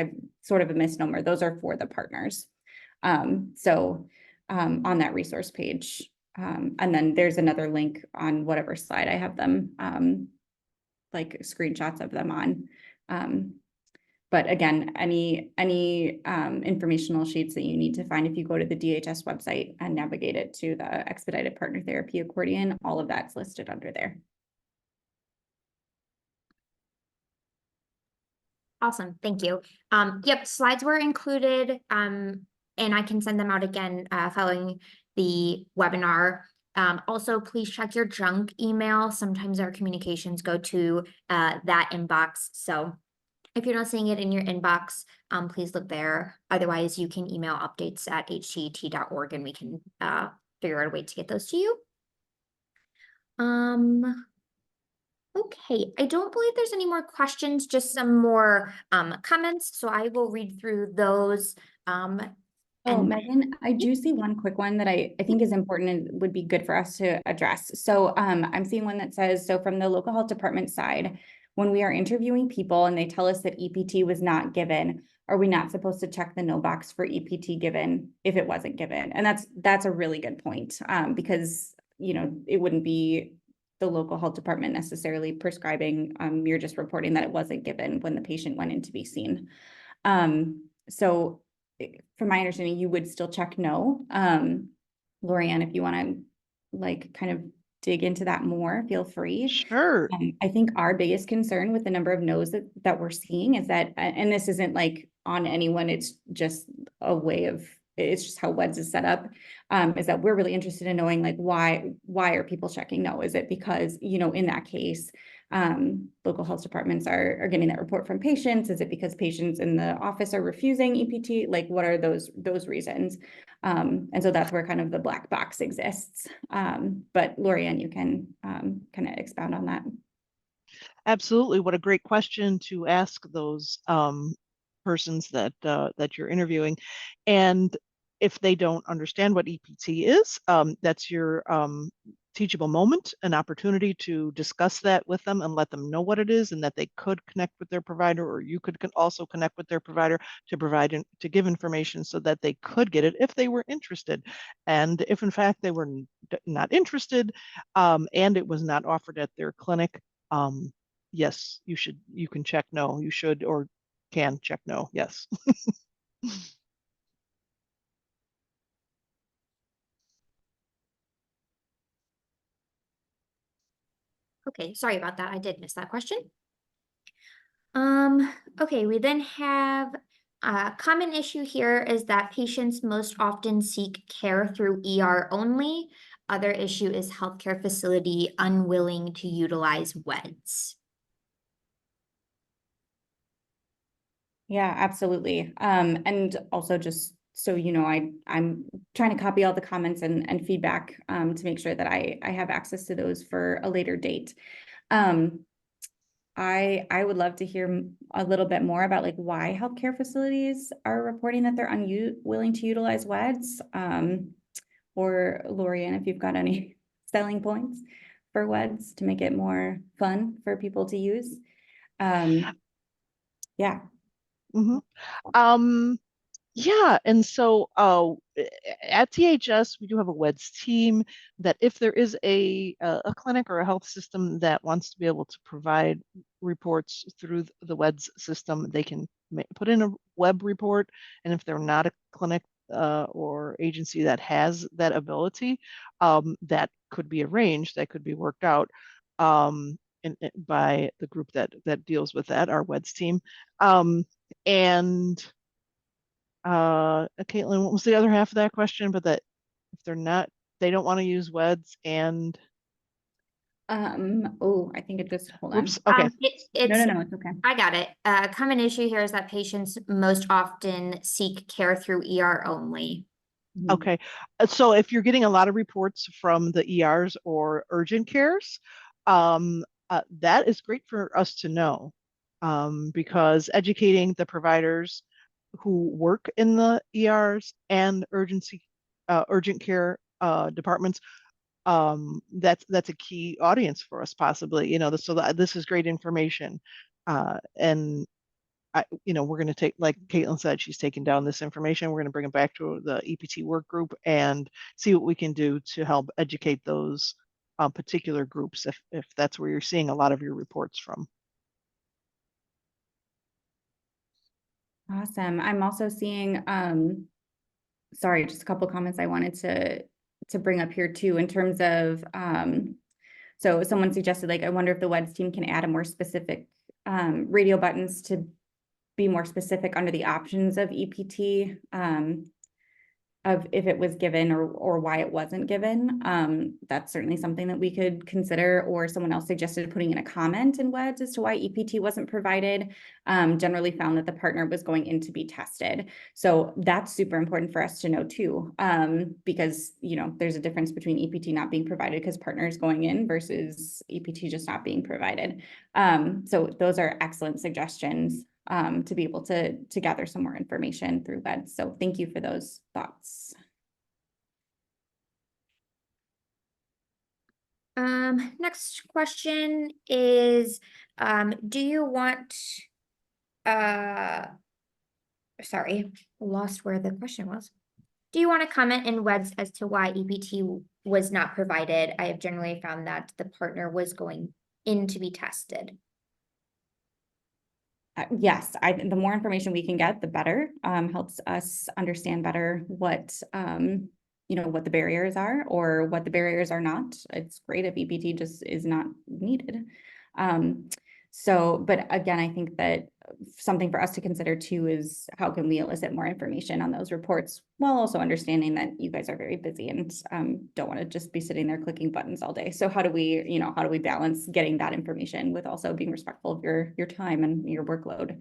sort of a misnomer, those are for the partners. On that resource page, and then there's another link on whatever slide I have them, like screenshots of them on. But again, any informational sheets that you need to find, if you go to the DHS website and navigate it to the Expedited Partner Therapy accordion, all of that's listed under there. Awesome, thank you. Yep, slides were included, and I can send them out again following the webinar. Also, please check your junk email. Sometimes our communications go to that inbox. So if you're not seeing it in your inbox, please look there. Otherwise, you can email updates@hcet.org and we can figure out a way to get those to you. Okay, I don't believe there's any more questions, just some more comments. So I will read through those. Megan, I do see one quick one that I think is important and would be good for us to address. So I'm seeing one that says, so from the local health department side, when we are interviewing people and they tell us that EPT was not given, are we not supposed to check the no box for EPT given if it wasn't given? And that's a really good point, because it wouldn't be the local health department necessarily prescribing. You're just reporting that it wasn't given when the patient went in to be seen. So from my understanding, you would still check no. Lorianne, if you want to like kind of dig into that more, feel free. Sure. I think our biggest concern with the number of no's that we're seeing is that, and this isn't like on anyone, it's just a way of it's just how WEDS is set up, is that we're really interested in knowing like why are people checking no? Is it because, you know, in that case, local health departments are getting that report from patients? Is it because patients in the office are refusing EPT? Like, what are those reasons? And so that's where kind of the black box exists. But Lorianne, you can kind of expound on that. Absolutely. What a great question to ask those persons that you're interviewing. And if they don't understand what EPT is, that's your teachable moment, an opportunity to discuss that with them and let them know what it is, and that they could connect with their provider, or you could also connect with their provider to to give information so that they could get it if they were interested. And if in fact they were not interested, and it was not offered at their clinic, yes, you can check no. You should or can check no. Yes. Okay, sorry about that. I did miss that question. Okay, we then have a common issue here is that patients most often seek care through ER only. Other issue is healthcare facility unwilling to utilize WEDS. Yeah, absolutely. And also just so you know, I'm trying to copy all the comments and feedback to make sure that I have access to those for a later date. I would love to hear a little bit more about like why healthcare facilities are reporting that they're unwilling to utilize WEDS. Or Lorianne, if you've got any selling points for WEDS to make it more fun for people to use. Yeah. Mm-hmm. Yeah, and so at THS, we do have a WEDS team that if there is a clinic or a health system that wants to be able to provide reports through the WEDS system, they can put in a web report. And if they're not a clinic or agency that has that ability, that could be arranged, that could be worked out by the group that deals with that, our WEDS team. And Caitlin, what was the other half of that question? But that if they don't want to use WEDS and oh, I think it just, hold on. whoops, okay. No, it's okay. I got it. A common issue here is that patients most often seek care through ER only. Okay, so if you're getting a lot of reports from the ERs or urgent cares, that is great for us to know, because educating the providers who work in the ERs and urgent care departments, that's a key audience for us possibly, you know, so this is great information. And we're going to take, like Caitlin said, she's taking down this information. We're going to bring it back to the EPT work group and see what we can do to help educate those particular groups if that's where you're seeing a lot of your reports from. Awesome. I'm also seeing, sorry, just a couple comments I wanted to bring up here too, in terms of, so someone suggested, like, I wonder if the WEDS team can add a more specific radio buttons to be more specific under the options of EPT, of if it was given or why it wasn't given. That's certainly something that we could consider, or someone else suggested putting in a comment in WEDS as to why EPT wasn't provided. Generally found that the partner was going in to be tested. So that's super important for us to know too, because, you know, there's a difference between EPT not being provided because partner is going in versus EPT just not being provided. So those are excellent suggestions to be able to gather some more information through WEDS. So thank you for those thoughts. Next question is, do you want, sorry, lost where the question was. Do you want to comment in WEDS as to why EPT was not provided? I have generally found that the partner was going in to be tested. Yes, the more information we can get, the better. Helps us understand better what, what the barriers are or what the barriers are not. It's great if EPT just is not needed. But again, I think that something for us to consider too is how can we elicit more information on those reports while also understanding that you guys are very busy and don't want to just be sitting there clicking buttons all day. So how do we balance getting that information with also being respectful of your time and your workload?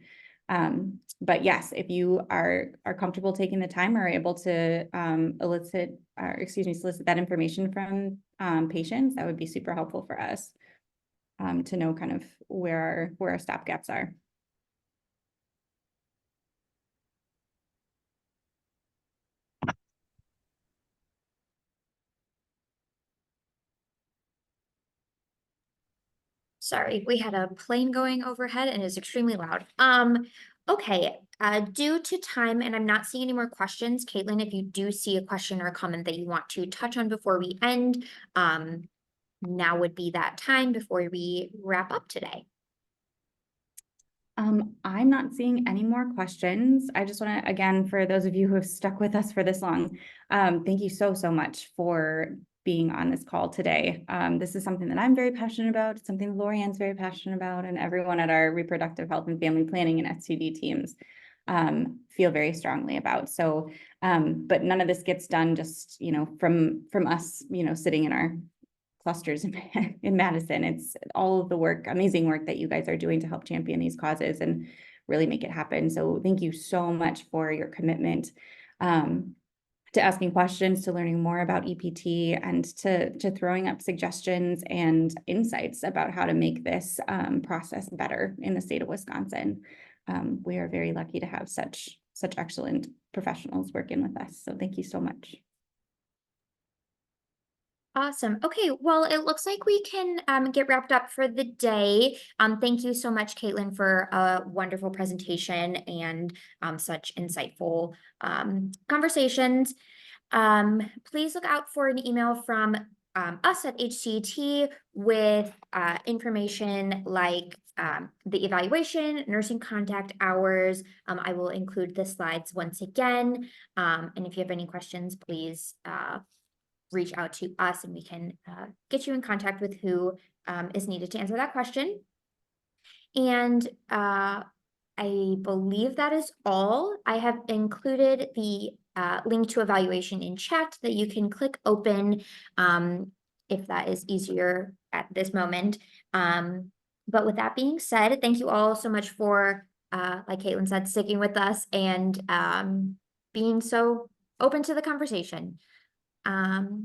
But yes, if you are comfortable taking the time or are able to solicit that information from patients, that would be super helpful for us to know kind of where our stop gaps are. Sorry, we had a plane going overhead and it's extremely loud. Okay, due to time and I'm not seeing any more questions, Caitlin, if you do see a question or a comment that you want to touch on before we end, now would be that time before we wrap up today. I'm not seeing any more questions. I just want to, again, for those of you who have stuck with us for this long, thank you so much for being on this call today. This is something that I'm very passionate about. It's something Lorianne's very passionate about, and everyone at our reproductive health and family planning and STD teams feel very strongly about. So, but none of this gets done just, from us, sitting in our clusters in Madison. It's all of the work, amazing work that you guys are doing to help champion these causes and really make it happen. So thank you so much for your commitment to asking questions, to learning more about EPT, and to throwing up suggestions and insights about how to make this process better in the state of Wisconsin. We are very lucky to have such excellent professionals working with us. So thank you so much. Awesome. Okay, well, it looks like we can get wrapped up for the day. Thank you so much, Caitlin, for a wonderful presentation and such insightful conversations. Please look out for an email from us at HCT with information like the evaluation, nursing contact hours. I will include the slides once again. And if you have any questions, please reach out to us and we can get you in contact with who is needed to answer that question. And I believe that is all. I have included the link to evaluation in chat that you can click open if that is easier at this moment. But with that being said, thank you all so much for, like Caitlin said, sticking with us and being so open to the conversation. All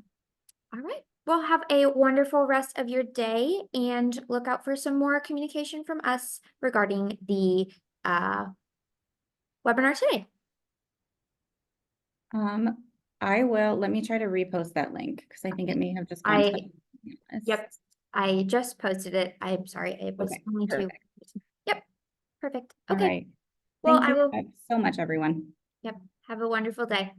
right. Well, have a wonderful rest of your day and look out for some more communication from us regarding the webinar today. I will, let me try to repost that link because I think it may have just gone to Yep, I just posted it. I'm sorry, it was Okay, only two. perfect. Yep, perfect. All Okay. right. Well, Thank I you will. so much, everyone. Yep. Have a wonderful day.